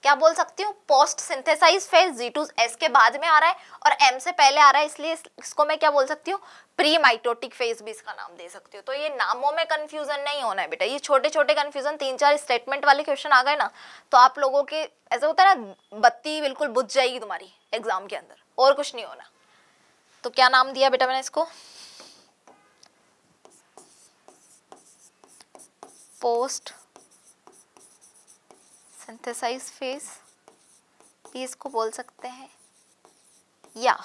क्या बोल सकती हूँ, post synthesise phase, G2 S के बाद में आ रहा है और M से पहले आ रहा है, इसलिए इसको मैं क्या बोल सकती हूँ, प्री माइटोटिक फेज भी इसका नाम दे सकती हूँ। तो ये नामों में कंफ्यूजन नहीं होना है बेटा, ये छोटे छोटे कंफ्यूजन, 3-4 स्टेटमेंट वाले क्वेश्चन आ गए ना, तो आप लोगों के ऐसा होता है ना, बत्ती बिल्कुल बुझ जाएगी तुम्हारी एग्जाम के अंदर, और कुछ नहीं होना। तो क्या नाम दिया बेटा मैंने इसको, पोस्ट सिंथेसाइज फेज भी इसको बोल सकते हैं, या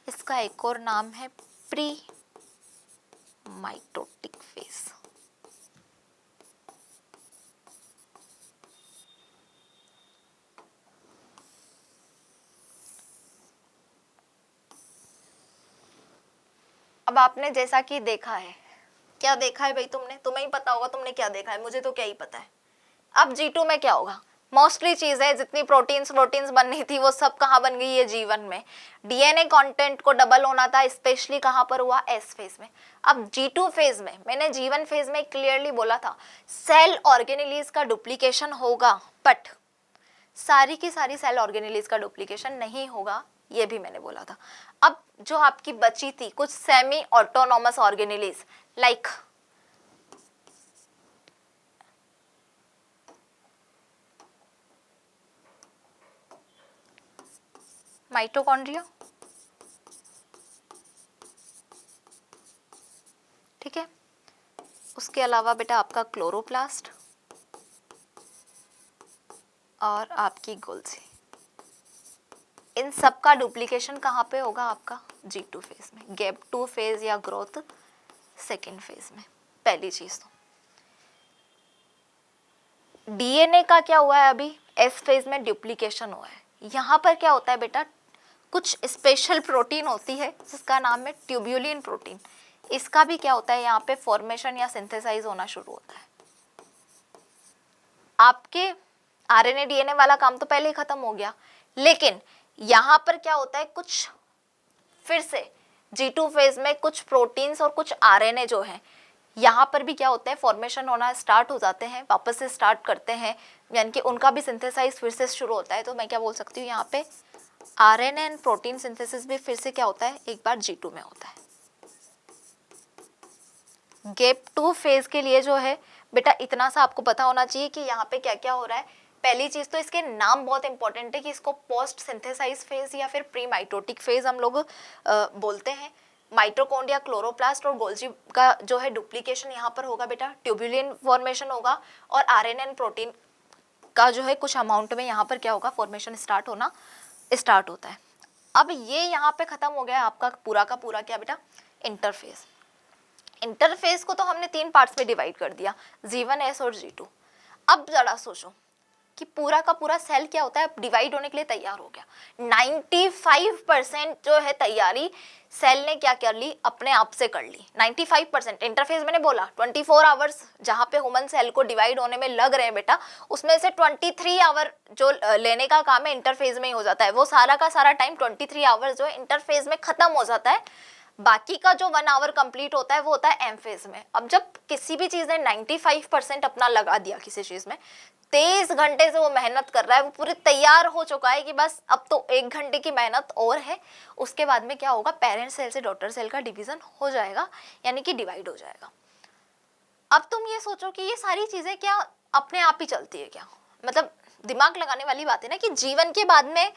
इसका एक और नाम है प्री माइटोटिक फेज। अब आपने जैसा कि देखा है, क्या देखा है भाई तुमने, तुम्हें ही पता होगा तुमने क्या देखा है, मुझे तो क्या ही पता है। अब G2 में क्या होगा, मोस्टली चीज है, जितनी प्रोटीन्स बननी थी वो सब कहाँ बन गई है, G1 में। डीएनए कंटेंट को डबल होना था, स्पेशली कहाँ पर हुआ, एस फेज में। अब G2 फेज में, मैंने G1 फेज में क्लियरली बोला था सेल ऑर्गेनेलीज का डुप्लीकेशन होगा, बट सारी की सारी सेल ऑर्गेनेलीज का डुप्लीकेशन नहीं होगा, ये भी मैंने बोला था। अब जो आपकी बची थी कुछ semi autonomous organelles, like mitochondria, ठीक है, उसके अलावा बेटा आपका क्लोरोप्लास्ट और आपकी गोल्जी, इन सब का डुप्लीकेशन कहाँ पे होगा, आपका G2 फेज में, गैप 2 फेज या ग्रोथ सेकेंड फेज में। पहली चीज तो डीएनए का क्या हुआ है, अभी एस फेज में डुप्लीकेशन हुआ है। यहाँ पर क्या होता है बेटा, कुछ स्पेशल प्रोटीन होती है जिसका नाम है ट्यूब्यूलिन प्रोटीन, इसका भी क्या होता है, यहाँ पे फॉर्मेशन या सिंथेसाइज होना शुरू होता है। आपके आरएनए डीएनए वाला काम तो पहले ही खत्म हो गया, लेकिन यहाँ पर क्या होता है, कुछ फिर से G2 फेज में कुछ प्रोटीन्स और कुछ आरएनए जो है, यहाँ पर भी क्या होता है, फॉर्मेशन होना स्टार्ट हो जाते हैं, वापस से स्टार्ट करते हैं, यानी कि उनका भी सिंथेसाइज फिर से शुरू होता है। तो मैं क्या बोल सकती हूँ, यहाँ पे आरएनए एंड प्रोटीन सिंथेसिस भी फिर से क्या होता है, एक बार G2 में होता है। गैप 2 फेज के लिए जो है बेटा, इतना सा आपको पता होना चाहिए कि यहाँ पे क्या क्या हो रहा है। पहली चीज तो इसके नाम बहुत इंपॉर्टेंट है कि इसको पोस्ट सिंथेसाइज फेज या फिर प्री माइटोटिक फेज हम लोग बोलते हैं। माइटोकॉन्ड्रिया, क्लोरोप्लास्ट और गोल्जी का जो है डुप्लीकेशन यहाँ पर होगा बेटा, ट्यूब्यूलिन फॉर्मेशन होगा, और आरएनए एंड प्रोटीन का जो है कुछ अमाउंट में यहाँ पर क्या होगा, फॉर्मेशन स्टार्ट होता है। अब ये यहाँ पे खत्म हो गया आपका पूरा का पूरा क्या बेटा, इंटरफेज। इंटरफेस को तो हमने 3 पार्ट्स में डिवाइड कर दिया, G1S और G2। अब जरा सोचो कि पूरा का पूरा सेल क्या होता है, डिवाइड होने के लिए तैयार हो गया। 95% जो है तैयारी सेल ने क्या कर ली, अपने आप से कर ली। 95% इंटरफेस मैंने बोला 24 आवर्स जहाँ पे ह्यूमन सेल को डिवाइड होने में लग रहे हैं बेटा, उसमें से 23 आवर जो लेने का काम है इंटरफेज में ही हो जाता है। वो सारा का सारा टाइम 23 आवर्स जो है इंटरफेज में खत्म हो जाता है। बाकी का जो 1 आवर कंप्लीट होता है वो होता है एम फेज में। अब जब किसी भी चीज ने 95% अपना लगा दिया किसी चीज में, 23 घंटे से वो मेहनत कर रहा है, वो पूरी तैयार हो चुका है कि बस अब तो 1 घंटे की मेहनत और है, उसके बाद में क्या होगा, पेरेंट सेल से डॉटर सेल का डिवीजन हो जाएगा, यानी कि डिवाइड हो जाएगा। अब तुम ये सोचो कि ये सारी चीजें क्या अपने आप ही चलती है क्या? मतलब दिमाग लगाने वाली बात है ना कि जीवन के बाद में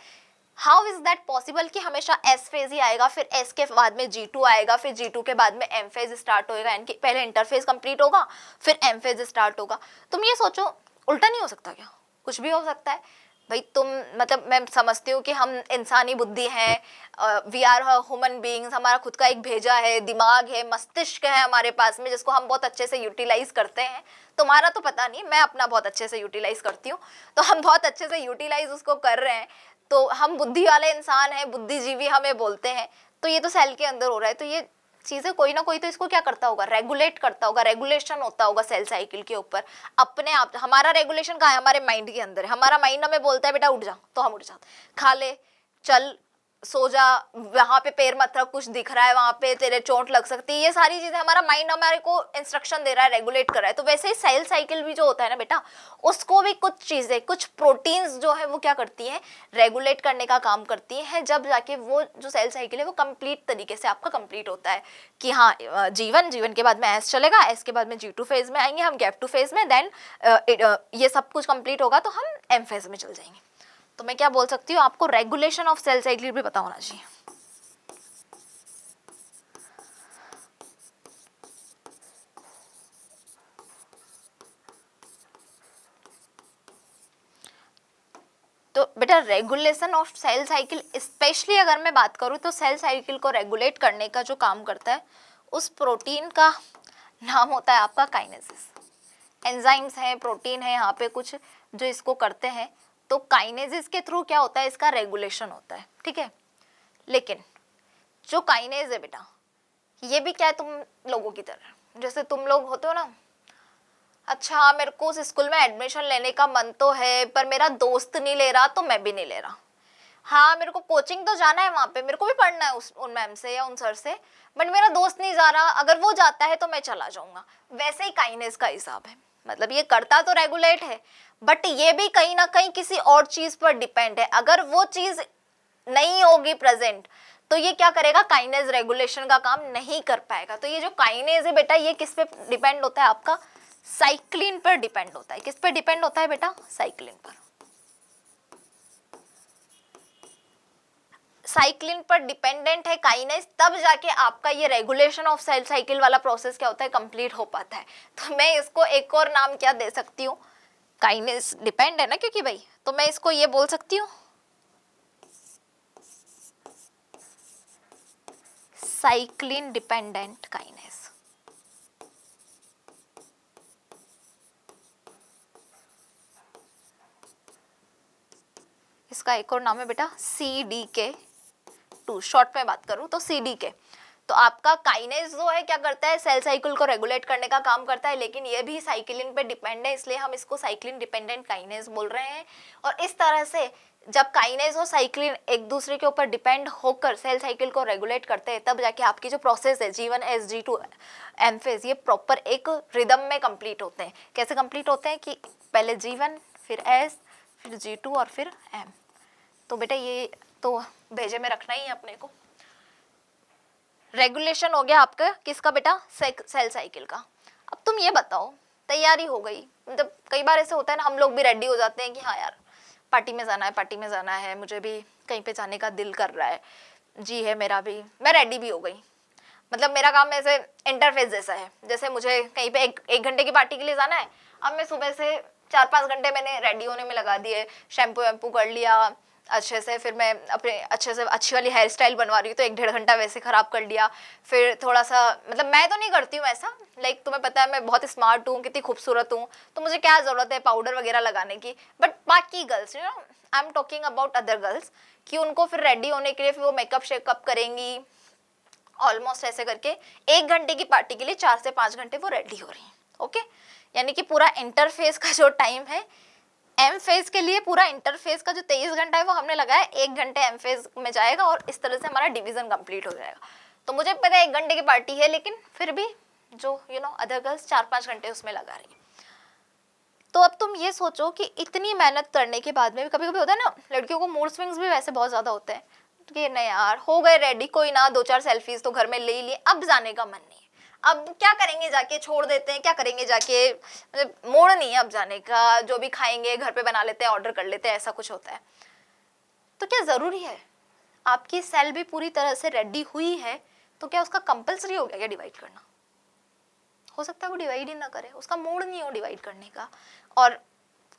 हाउ इज दैट पॉसिबल कि हमेशा एस फेज ही आएगा, फिर एस के बाद में G2 आएगा, फिर G2 के बाद में एम फेज स्टार्ट होएगा, यानी कि पहले इंटरफेज कंप्लीट होगा फिर एम फेज स्टार्ट होगा। तुम ये सोचो उल्टा नहीं हो सकता क्या? कुछ भी हो सकता है भाई। तुम मतलब मैं समझती हूँ कि हम इंसानी बुद्धि हैं, वी आर ह्यूमन बीइंग्स, हमारा खुद का एक भेजा है, दिमाग है, मस्तिष्क है हमारे पास में, जिसको हम बहुत अच्छे से यूटिलाइज करते हैं। तुम्हारा तो पता नहीं, मैं अपना बहुत अच्छे से यूटिलाइज करती हूँ, तो हम बहुत अच्छे से यूटिलाइज उसको कर रहे हैं, तो हम बुद्धि वाले इंसान हैं, बुद्धिजीवी हमें बोलते हैं। तो ये तो सेल के अंदर हो रहा है, तो ये चीजें कोई ना कोई तो इसको क्या करता होगा, रेगुलेट करता होगा, रेगुलेशन होता होगा सेल साइकिल के ऊपर अपने आप। हमारा रेगुलेशन कहाँ है? हमारे माइंड के अंदर है। हमारा माइंड हमें बोलता है बेटा उठ जा, तो हम उठ जाते, खा ले, चल, सो जा, वहां पे पैर मत रख, कुछ दिख रहा है वहां पे, तेरे चोट लग सकती है, ये सारी चीजें हमारा माइंड हमारे को इंस्ट्रक्शन दे रहा है, रेगुलेट कर रहा है। तो वैसे ही सेल साइकिल भी जो होता है ना बेटा, उसको भी कुछ चीजें, कुछ प्रोटीन्स जो है वो क्या करती हैं, रेगुलेट करने का काम करती हैं, जब जाके वो जो सेल साइकिल है वो कंप्लीट तरीके से आपका कंप्लीट होता है कि हाँ जीवन के बाद में एस चलेगा, एस के बाद में G2 फेज में आएंगे हम, गैप 2 फेज में, देन ये सब कुछ कंप्लीट होगा तो हम एम फेज में चल जाएंगे। तो मैं क्या बोल सकती हूँ, आपको रेगुलेशन ऑफ सेल साइकिल भी पता होना चाहिए। तो बेटा regulation of cell cycle, specially अगर मैं बात करूँ तो सेल साइकिल को रेगुलेट करने का जो काम करता है उस प्रोटीन का नाम होता है आपका काइनेसिस। एंजाइम्स हैं, प्रोटीन है यहाँ पे कुछ जो इसको करते हैं, तो काइनेसिस के थ्रू क्या होता है, इसका रेगुलेशन होता है, ठीक है। लेकिन जो काइनेज है बेटा, ये भी क्या है तुम लोगों की तरह, जैसे तुम लोग होते हो ना, अच्छा मेरे को उस स्कूल में एडमिशन लेने का मन तो है पर मेरा दोस्त नहीं ले रहा तो मैं भी नहीं ले रहा। हाँ मेरे को कोचिंग तो जाना है, वहां पे मेरे को भी पढ़ना है उन मैम से या उन सर से, बट मेरा दोस्त नहीं जा रहा, अगर वो जाता है तो मैं चला जाऊंगा। वैसे ही काइनेस का हिसाब है, मतलब ये करता तो रेगुलेट है, बट ये भी कहीं ना कहीं किसी और चीज पर डिपेंड है। अगर वो चीज नहीं होगी प्रेजेंट तो ये क्या करेगा, काइनेज रेगुलेशन का काम नहीं कर पाएगा। तो ये जो काइनेज है बेटा, ये किस पे डिपेंड होता है, आपका साइक्लिन पर डिपेंड होता है। किस पे डिपेंड होता है बेटा, साइक्लिन पर। साइक्लिन पर डिपेंडेंट है काइनेज, तब जाके आपका ये रेगुलेशन ऑफ सेल साइकिल वाला प्रोसेस क्या होता है, कंप्लीट हो पाता है। तो मैं इसको एक और नाम क्या दे सकती हूँ, काइनेज डिपेंड है ना क्योंकि भाई, तो मैं इसको ये बोल सकती हूँ साइक्लिन डिपेंडेंट काइनेज। इसका एक और नाम है बेटा CDK2, शॉर्ट में बात करूं तो CDK। तो आपका काइनेज जो है क्या करता है, सेल साइकिल को रेगुलेट करने का काम करता है, लेकिन ये भी साइक्लिन पे डिपेंड है, इसलिए हम इसको साइक्लिन डिपेंडेंट काइनेज बोल रहे हैं। और इस तरह से जब काइनेज और साइक्लिन एक दूसरे के ऊपर डिपेंड होकर सेल साइकिल को रेगुलेट करते हैं, तब जाके आपकी जो प्रोसेस है G1 S G2 M phase, ये प्रॉपर एक रिदम में कंप्लीट होते हैं। कैसे कंप्लीट होते हैं कि पहले G1 फिर S फिर G2 और फिर M। तो बेटा ये तो भेजे में रखना ही है अपने को। रेगुलेशन हो गया आपका किसका बेटा, सेल साइकिल का। अब तुम ये बताओ, तैयारी हो गई, मतलब कई बार ऐसे होता है ना, हम लोग भी रेडी हो जाते हैं कि हाँ यार पार्टी में जाना है, पार्टी में जाना है, मुझे भी कहीं पे जाने का दिल कर रहा है, जी है मेरा भी, मैं रेडी भी हो गई। मतलब मेरा काम ऐसे इंटरफेस जैसा है, जैसे मुझे कहीं पे एक घंटे की पार्टी के लिए जाना है, अब मैं सुबह से 4-5 घंटे मैंने रेडी होने में लगा दिए, शैम्पू वैम्पू कर लिया अच्छे से, फिर मैं अपने अच्छे से अच्छी वाली हेयर स्टाइल बनवा रही हूँ तो 1-1.5 घंटा वैसे ख़राब कर लिया। फिर थोड़ा सा, मतलब मैं तो नहीं करती हूँ ऐसा, लाइक तुम्हें पता है मैं बहुत स्मार्ट हूँ, कितनी खूबसूरत हूँ, तो मुझे क्या ज़रूरत है पाउडर वगैरह लगाने की। बट बाकी girls, you know I am talking about other girls, कि उनको फिर रेडी होने के लिए फिर वो मेकअप शेकअप करेंगी, ऑलमोस्ट ऐसे करके 1 घंटे की पार्टी के लिए 4 से 5 घंटे वो रेडी हो रही हैं। ओके, यानी कि पूरा इंटरफेस का जो टाइम है एम फेज के लिए, पूरा इंटरफेस का जो 23 घंटा है वो हमने लगाया 1 घंटे एम फेज में जाएगा, और इस तरह से हमारा डिवीजन कंप्लीट हो जाएगा। तो मुझे पता है 1 घंटे की पार्टी है, लेकिन फिर भी जो अदर गर्ल्स 4-5 घंटे उसमें लगा रही है। तो अब तुम ये सोचो कि इतनी मेहनत करने के बाद में भी कभी कभी होता है ना, लड़कियों को मूड स्विंग्स भी वैसे बहुत ज्यादा होते हैं कि नहीं यार हो गए रेडी, कोई ना 2-4 सेल्फीज तो घर में ले ही लिए, अब जाने का मन नहीं है, अब क्या करेंगे जाके, छोड़ देते हैं, क्या करेंगे जाके, मतलब मूड नहीं है अब जाने का, जो भी खाएंगे घर पे बना लेते हैं, ऑर्डर कर लेते हैं, ऐसा कुछ होता है। तो क्या जरूरी है आपकी सेल भी पूरी तरह से रेडी हुई है तो क्या उसका कंपलसरी हो गया क्या डिवाइड करना? हो सकता है वो डिवाइड ही ना करे, उसका मूड नहीं हो डिवाइड करने का, और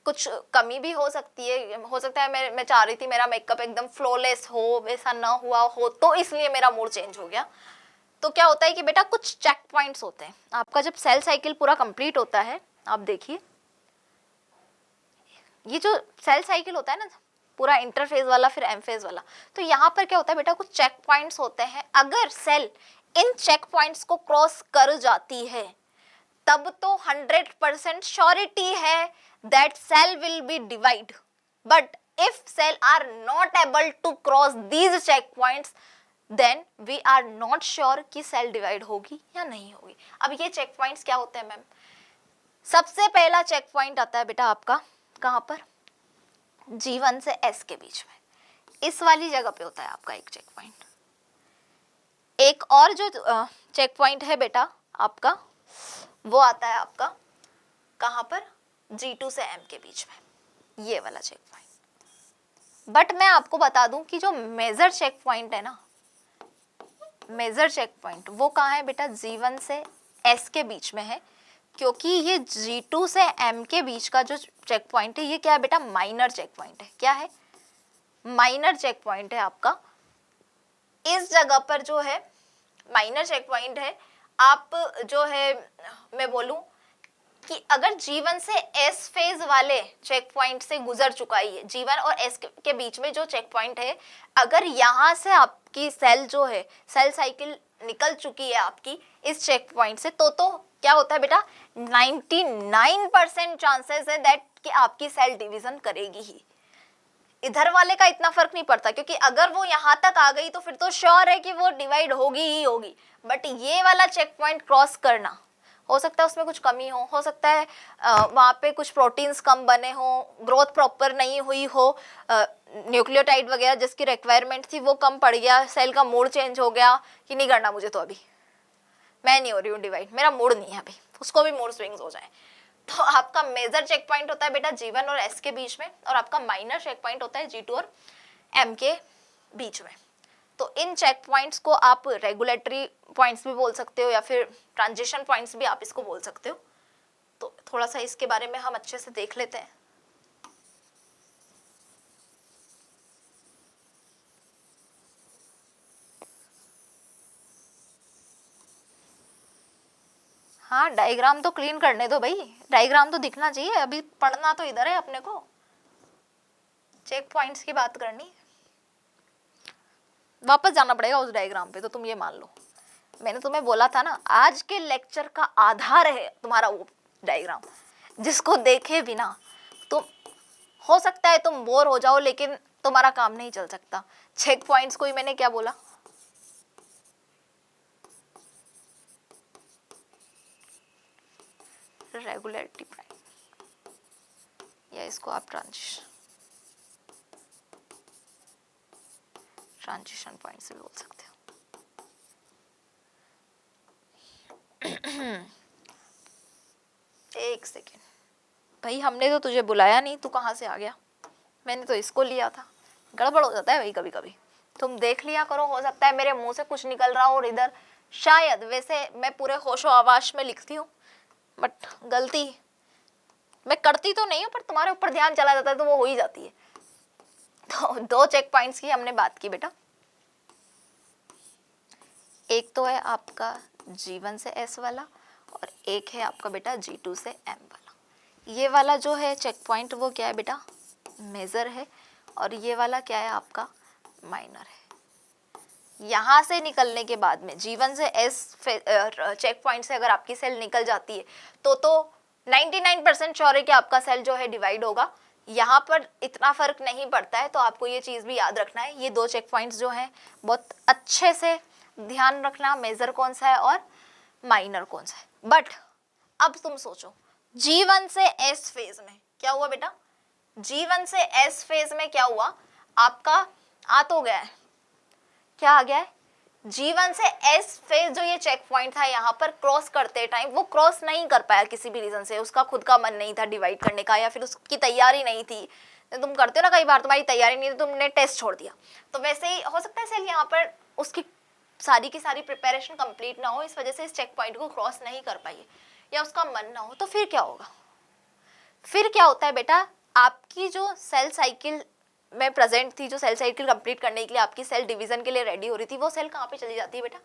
कुछ कमी भी हो सकती है, हो सकता है मैं चाह रही थी मेरा मेकअप एकदम फ्लॉलेस हो, वैसा ना हुआ हो तो इसलिए मेरा मूड चेंज हो गया। तो क्या होता है कि बेटा कुछ चेक पॉइंट्स होते हैं आपका, जब सेल साइकिल पूरा कंप्लीट होता है, आप देखिए ये जो सेल साइकिल होता है ना पूरा इंटरफेज वाला फिर एम फेज वाला, तो यहाँ पर क्या होता है बेटा कुछ चेक पॉइंट्स होते हैं, अगर सेल इन चेक पॉइंट्स को क्रॉस कर जाती है तब तो 100% श्योरिटी है that cell will be divide, but if cell are not able to cross these check points then we are not sure कि सेल डिवाइड होगी या नहीं होगी। अब ये चेक पॉइंट्स क्या होते हैं मैम? सबसे पहला चेक पॉइंट आता है बेटा आपका कहां पर, G1 से S के बीच में, इस वाली जगह पे होता है आपका एक चेक पॉइंट। एक और जो चेक पॉइंट है बेटा आपका वो आता है आपका कहां पर, G2 से M के बीच में, ये वाला चेक पॉइंट। बट मैं आपको बता दूं कि जो मेजर चेक पॉइंट है ना, मेजर चेक पॉइंट वो कहाँ है बेटा, G1 से S के बीच में है, क्योंकि ये G2 से M के बीच का जो चेक पॉइंट है ये क्या है बेटा, माइनर चेक पॉइंट है। क्या है? माइनर चेक पॉइंट है आपका। इस जगह पर जो है माइनर चेक पॉइंट है, आप जो है मैं बोलूं कि अगर G1 से S फेज वाले चेक पॉइंट से गुजर चुका है, G1 और S के बीच में जो चेक पॉइंट है, अगर यहाँ से आपकी सेल जो है सेल साइकिल निकल चुकी है आपकी इस चेक पॉइंट से, तो क्या होता है बेटा 99% चांसेस है दैट कि आपकी सेल डिवीजन करेगी ही। इधर वाले का इतना फर्क नहीं पड़ता, क्योंकि अगर वो यहाँ तक आ गई तो फिर तो श्योर है कि वो डिवाइड होगी ही होगी। बट ये वाला चेक पॉइंट क्रॉस करना, हो सकता है उसमें कुछ कमी हो सकता है वहाँ पे कुछ प्रोटीन्स कम बने हो, ग्रोथ प्रॉपर नहीं हुई हो, न्यूक्लियोटाइड वगैरह जिसकी रिक्वायरमेंट थी वो कम पड़ गया, सेल का मूड चेंज हो गया कि नहीं करना मुझे, तो अभी मैं नहीं हो रही हूँ डिवाइड, मेरा मूड नहीं है अभी, उसको भी मूड स्विंग्स हो जाए। तो आपका मेजर चेक पॉइंट होता है बेटा G1 और S के बीच में, और आपका माइनर चेक पॉइंट होता है G2 और M के बीच में। तो इन चेक पॉइंट्स को आप रेगुलेटरी पॉइंट्स भी बोल सकते हो या फिर ट्रांजिशन पॉइंट्स भी आप इसको बोल सकते हो। तो थोड़ा सा इसके बारे में हम अच्छे से देख लेते हैं। हाँ डायग्राम तो क्लीन करने दो भाई, डायग्राम तो दिखना चाहिए, अभी पढ़ना तो इधर है अपने को, चेक पॉइंट्स की बात करनी, वापस जाना पड़ेगा उस डायग्राम पे, तो तुम ये मान लो मैंने तुम्हें बोला था ना आज के लेक्चर का आधार है तुम्हारा वो डायग्राम, जिसको देखे बिना तुम हो सकता है तुम बोर हो जाओ लेकिन तुम्हारा काम नहीं चल सकता। चेक पॉइंट्स को ही मैंने क्या बोला, रेगुलेटरी पॉइंट, या इसको आप ट्रांजिशन पॉइंट्स भी बोल सकते हो। एक सेकेंड भाई, हमने तो तुझे बुलाया नहीं, तू कहाँ से आ गया? मैंने तो इसको लिया था, गड़बड़ हो जाता है भाई कभी कभी, तुम देख लिया करो, हो सकता है मेरे मुंह से कुछ निकल रहा हो और इधर शायद, वैसे मैं पूरे होशो आवाज में लिखती हूँ बट गलती मैं करती तो नहीं हूँ, पर तुम्हारे ऊपर ध्यान चला जाता है तो वो हो ही जाती है। तो 2 चेक पॉइंट्स की हमने बात की बेटा, एक तो है आपका G1 से S वाला और एक है आपका बेटा G2 से M वाला। ये वाला जो है चेक पॉइंट वो क्या है बेटा, मेजर है, और ये वाला क्या है आपका, माइनर है। यहाँ से निकलने के बाद में G1 से S चेक पॉइंट से अगर आपकी सेल निकल जाती है तो 99% श्योर है कि आपका सेल जो है डिवाइड होगा। यहाँ पर इतना फर्क नहीं पड़ता है, तो आपको ये चीज़ भी याद रखना है, ये 2 चेक पॉइंट्स जो हैं बहुत अच्छे से ध्यान रखना, मेजर कौन सा है और माइनर कौन सा है। बट अब तुम सोचो G1 से S फेज में क्या हुआ बेटा, G1 से S फेज में क्या हुआ आपका, आ तो गया है, क्या आ गया है, G1 से S फेज जो ये चेक पॉइंट था यहाँ पर क्रॉस करते टाइम वो क्रॉस नहीं कर पाया किसी भी रीजन से, उसका खुद का मन नहीं था डिवाइड करने का या फिर उसकी तैयारी नहीं थी। तुम करते हो ना कई बार, तुम्हारी तैयारी नहीं थी, तुमने टेस्ट छोड़ दिया, तो वैसे ही हो सकता है सेल यहाँ पर उसकी सारी की सारी प्रिपरेशन कंप्लीट ना हो, इस वजह से इस चेक पॉइंट को क्रॉस नहीं कर पाई या उसका मन ना हो, तो फिर क्या होगा, फिर क्या होता है बेटा, आपकी जो सेल साइकिल में प्रेजेंट थी, जो सेल साइकिल कंप्लीट करने के लिए आपकी सेल डिवीजन के लिए रेडी हो रही थी, वो सेल कहाँ पे चली जाती है बेटा,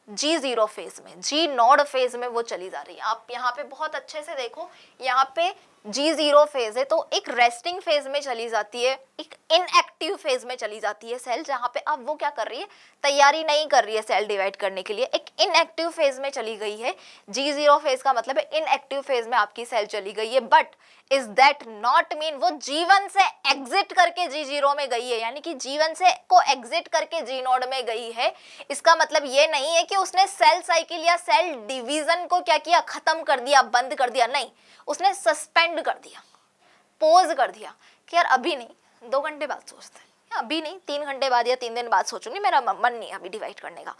G0 फेज में, G नॉड फेज में वो चली जा रही है। आप यहाँ पे बहुत अच्छे से देखो, यहाँ पे G0 फेज है तो एक रेस्टिंग फेज में चली जाती है, एक इनएक्टिव फेज में चली जाती है सेल, जहाँ पे अब वो क्या कर रही है, तैयारी नहीं कर रही है सेल डिवाइड करने के लिए, एक इनएक्टिव फेज में चली गई है। G0 फेज का मतलब है इनएक्टिव फेज में आपकी सेल चली गई है, but is that not mean वो G1 से एग्जिट करके G0 में गई है, यानी कि G1 से को एग्जिट करके G नोड में गई है। इसका मतलब ये नहीं है कि उसने सेल साइकिल या सेल डिवीजन को क्या किया, खत्म कर दिया, बंद कर दिया, नहीं, उसने सस्पेंड कर दिया, पोज कर दिया कि यार अभी नहीं, 2 घंटे बाद सोचते हैं, अभी नहीं, 3 घंटे बाद या 3 दिन बाद सोचूंगी, मेरा मन नहीं है अभी डिवाइड करने का।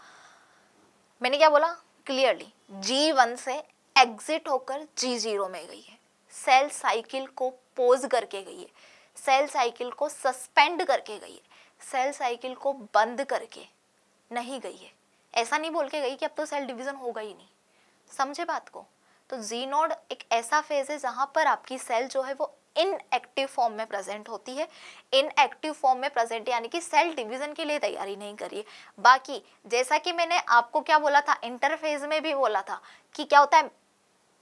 मैंने क्या बोला क्लियरली, G1 से एग्जिट होकर G0 में गई है, सेल साइकिल को पोज करके गई है, सेल साइकिल को सस्पेंड करके गई है, सेल साइकिल को बंद करके नहीं गई है। ऐसा नहीं बोल के गई कि अब तो सेल डिवीजन होगा ही नहीं, समझे बात को। तो जी नोड एक ऐसा फेज है जहां पर आपकी सेल जो है वो इनएक्टिव फॉर्म में प्रेजेंट होती है, इनएक्टिव फॉर्म में प्रेजेंट यानी कि सेल डिवीजन के लिए तैयारी नहीं करिए। बाकी जैसा कि मैंने आपको क्या बोला था, इंटरफेज में भी बोला था कि क्या होता है,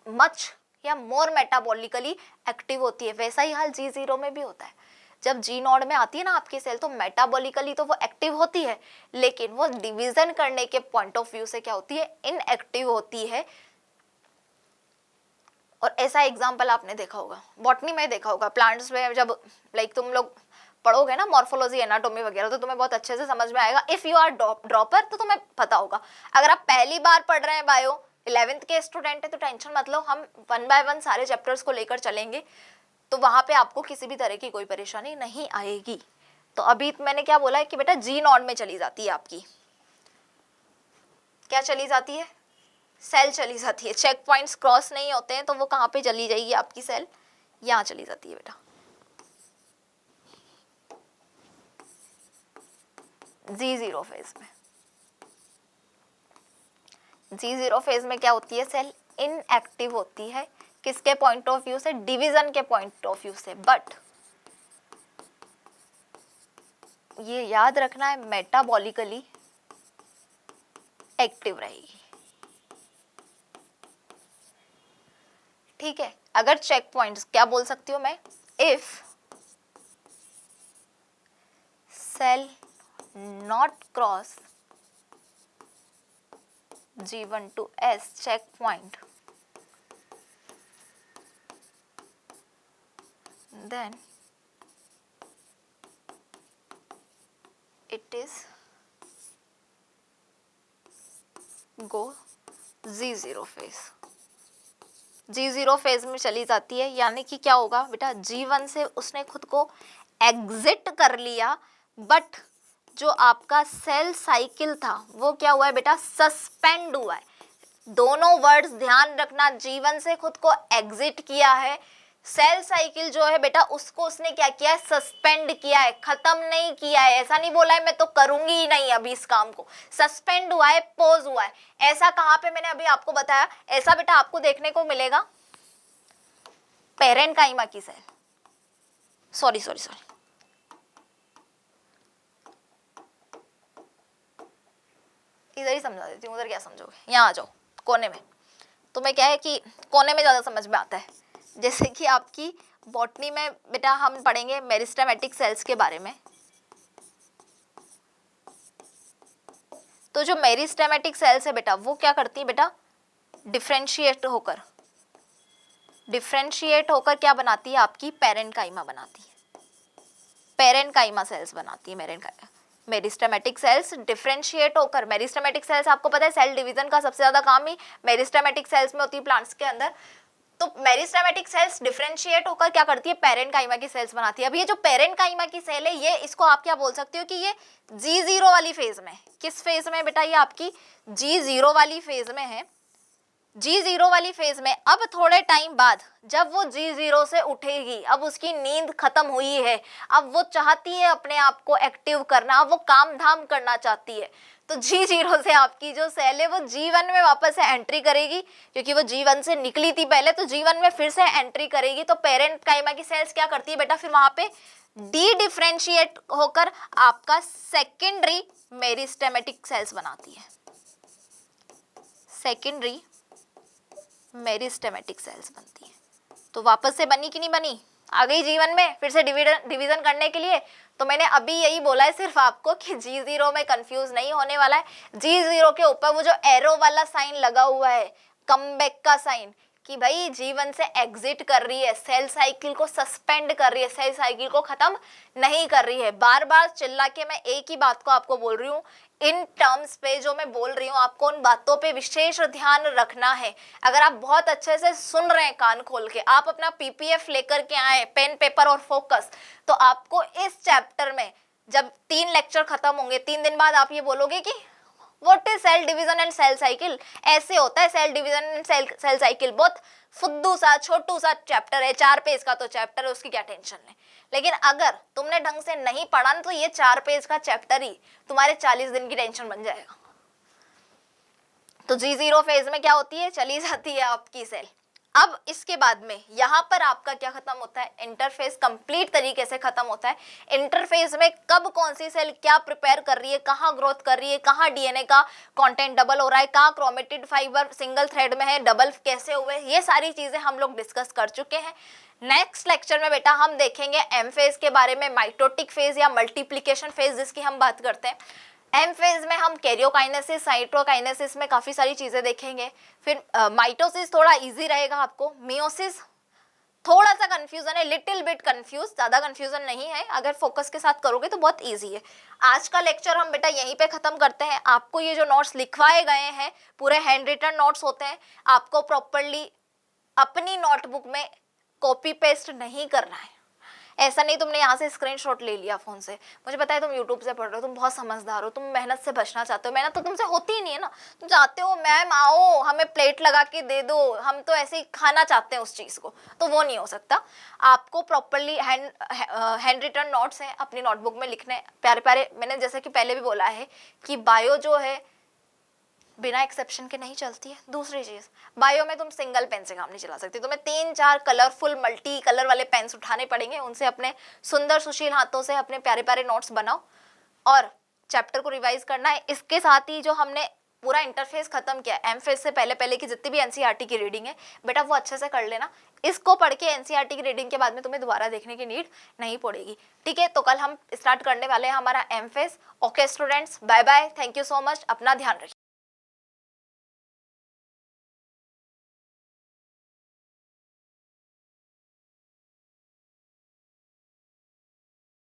मच या मोर मेटाबॉलिकली एक्टिव होती है, वैसा ही हाल G0 में भी होता है। जब G नोड में आती है ना आपकी सेल तो मेटाबॉलिकली तो वो एक्टिव होती है, लेकिन वो डिवीजन करने के पॉइंट ऑफ व्यू से क्या होती है, इनएक्टिव होती है। और ऐसा एग्जाम्पल आपने देखा होगा, बॉटनी में देखा होगा, प्लांट्स में जब लाइक तुम लोग पढ़ोगे ना मॉर्फोलॉजी एनाटॉमी वगैरह, तो तुम्हें बहुत अच्छे से समझ में आएगा। इफ यू आर ड्रॉपर तो तुम्हें पता होगा, अगर आप पहली बार पढ़ रहे हैं बायो, 11th के स्टूडेंट है तो टेंशन मत लो, हम 1 बाय 1 सारे चैप्टर्स को लेकर चलेंगे, तो वहां पे आपको किसी भी तरह की कोई परेशानी नहीं आएगी। तो अभी मैंने क्या बोला है कि बेटा G नोड में चली जाती है आपकी, क्या चली जाती है, सेल चली जाती है, चेक पॉइंट्स क्रॉस नहीं होते हैं तो वो कहाँ पे चली जाएगी आपकी सेल, यहाँ चली जाती है बेटा G0 फेज में। G0 फेज में क्या होती है, सेल इनएक्टिव होती है, किसके पॉइंट ऑफ व्यू से, डिवीजन के पॉइंट ऑफ व्यू से, बट ये याद रखना है मेटाबॉलिकली एक्टिव रहेगी, ठीक है। अगर चेक पॉइंट्स क्या बोल सकती हूँ मैं, if cell not cross G1 to S checkpoint, then it is go G0 phase. G0 phase में चली जाती है, यानी कि क्या होगा बेटा, G1 से उसने खुद को एग्जिट कर लिया, बट जो आपका सेल साइकिल था वो क्या हुआ है बेटा, सस्पेंड हुआ है। दोनों वर्ड्स ध्यान रखना, G1 से खुद को एग्जिट किया है, सेल साइकिल जो है बेटा उसको उसने क्या किया है, सस्पेंड किया है, खत्म नहीं किया है। ऐसा नहीं बोला है मैं तो करूंगी ही नहीं अभी इस काम को, सस्पेंड हुआ है, पोज हुआ है। ऐसा कहाँ पे मैंने अभी आपको बताया, ऐसा बेटा आपको देखने को मिलेगा पेरेन्काइमा की सेल, सॉरी इधर ही समझा देती हूँ, उधर क्या समझोगे, यहाँ आ जाओ कोने में। तुम्हें क्या है कि कोने में ज़्यादा समझ में आता है। जैसे कि आपकी बॉटनी में बेटा हम पढ़ेंगे मेरिस्टेमेटिक सेल्स के बारे में, तो जो मेरिस्टेमेटिक सेल्स है बेटा वो क्या करती है बेटा, डिफ्रेंशिएट होकर क्या बनाती है, आपकी पेरेन्काइमा बनाती है, पेरेन्काइमा सेल्स बनाती है। मेरिस्टेमेटिक सेल्स डिफरेंशिएट होकर, मेरिस्टेमेटिक सेल्स आपको पता है सेल डिवीजन का सबसे ज्यादा काम ही मेरिस्टेमेटिक सेल्स में होती है प्लांट्स के अंदर। तो मेरिस्टेमेटिक सेल्स डिफरेंशिएट होकर क्या करती है, पेरेंट काइमा की सेल्स बनाती है। अब ये जो पेरेंट काइमा की सेल है, ये इसको आप क्या बोल सकते हो कि ये G0 वाली फेज में, किस फेज में बेटा, ये आपकी G0 वाली फेज में है। G0 वाली फेज में अब थोड़े टाइम बाद जब वो G0 से उठेगी, अब उसकी नींद खत्म हुई है, अब वो चाहती है अपने आप को एक्टिव करना, अब वो काम धाम करना चाहती है, तो G0 से आपकी जो सेल है वो G1 में वापस से एंट्री करेगी, क्योंकि वो G1 से निकली थी पहले, तो G1 में फिर से एंट्री करेगी। तो पेरेंट काइमा की सेल्स क्या करती है बेटा, फिर वहां पे डी डिफरेंशिएट होकर आपका सेकेंडरी मेरिस्टेमेटिक सेल्स बनाती है, सेकेंडरी मेरिस्टेमेटिक सेल्स बनती है। तो वापस से बनी कि नहीं बनी, आ गई G1 में फिर से डिवीजन करने के लिए। तो मैंने अभी यही बोला है सिर्फ आपको कि G0 में कंफ्यूज नहीं होने वाला है। G0 के ऊपर वो जो एरो वाला साइन लगा हुआ है, कमबैक का साइन, कि भाई G1 से एग्जिट कर रही है, सेल साइकिल को सस्पेंड कर रही है, सेल साइकिल को खत्म नहीं कर रही है। बार बार चिल्ला के मैं एक ही बात को आपको बोल रही हूँ, इन टर्म्स पे जो मैं बोल रही हूँ आपको उन बातों पे विशेष ध्यान रखना है। अगर आप बहुत अच्छे से सुन रहे हैं कान खोल के, आप अपना PPF लेकर के आए, पेन पेपर और फोकस, तो आपको इस चैप्टर में जब 3 लेक्चर खत्म होंगे, 3 दिन बाद आप ये बोलोगे कि what is cell division and cell cycle. ऐसे होता है cell division and cell cycle, बहुत फुद्दू सा छोटू सा चैप्टर है, 4 पेज का तो चैप्टर है, उसकी क्या टेंशन है। लेकिन अगर तुमने ढंग से नहीं पढ़ा ना, तो ये 4 पेज का चैप्टर ही तुम्हारे 40 दिन की टेंशन बन जाएगा। तो G0 फेज में क्या होती है, चली जाती है आपकी सेल। अब इसके बाद में यहाँ पर आपका क्या खत्म होता है, इंटरफेस कंप्लीट तरीके से खत्म होता है। इंटरफेस में कब कौन सी सेल क्या प्रिपेयर कर रही है, कहाँ ग्रोथ कर रही है, कहाँ DNA का कंटेंट डबल हो रहा है, कहाँ क्रोमेटिड फाइबर सिंगल थ्रेड में है, डबल कैसे हुए, ये सारी चीजें हम लोग डिस्कस कर चुके हैं। नेक्स्ट लेक्चर में बेटा हम देखेंगे एम फेज के बारे में, माइटोटिक फेज या मल्टीप्लीकेशन फेज जिसकी हम बात करते हैं। एम फेज में हम कैरियोकाइनेसिस, साइटोकाइनेसिस में काफी सारी चीजें देखेंगे। फिर माइटोसिस थोड़ा इजी रहेगा आपको, मियोसिस थोड़ा सा कंफ्यूजन है, लिटिल बिट कंफ्यूज, ज्यादा कंफ्यूजन नहीं है, अगर फोकस के साथ करोगे तो बहुत इजी है। आज का लेक्चर हम बेटा यहीं पे खत्म करते हैं। आपको ये जो नोट्स लिखवाए गए हैं पूरे हैंड रिटन नोट्स होते हैं, आपको प्रॉपरली अपनी नोटबुक में कॉपी पेस्ट नहीं करना है। ऐसा नहीं तुमने यहाँ से स्क्रीनशॉट ले लिया फोन से, मुझे पता है तुम यूट्यूब से पढ़ रहे हो, तुम बहुत समझदार हो, तुम मेहनत से बचना चाहते हो। मेहनत तो तुमसे होती ही नहीं है ना, तुम चाहते हो मैम आओ हमें प्लेट लगा के दे दो, हम तो ऐसे ही खाना चाहते हैं उस चीज़ को, तो वो नहीं हो सकता। आपको प्रॉपरली हैंड रिटन नोट्स हैं अपनी नोटबुक में लिखने प्यारे प्यारे। मैंने जैसे कि पहले भी बोला है कि बायो जो है बिना एक्सेप्शन के नहीं चलती है। दूसरी चीज, बायो में तुम सिंगल पेन से काम नहीं चला सकती, तुम्हें 3-4 कलरफुल मल्टी कलर वाले पेन्स उठाने पड़ेंगे, उनसे अपने सुंदर सुशील हाथों से अपने प्यारे प्यारे नोट्स बनाओ और चैप्टर को रिवाइज करना है। इसके साथ ही जो हमने पूरा इंटरफेस खत्म किया, एम फेज से पहले पहले की जितनी भी एनसीईआरटी की रीडिंग है बेटा वो अच्छे से कर लेना। इसको पढ़ के एनसीईआरटी की रीडिंग के बाद में तुम्हें दोबारा देखने की नीड नहीं पड़ेगी, ठीक है। तो कल हम स्टार्ट करने वाले हैं हमारा M phase. Okay students, bye bye, thank you so much, अपना ध्यान रखिए।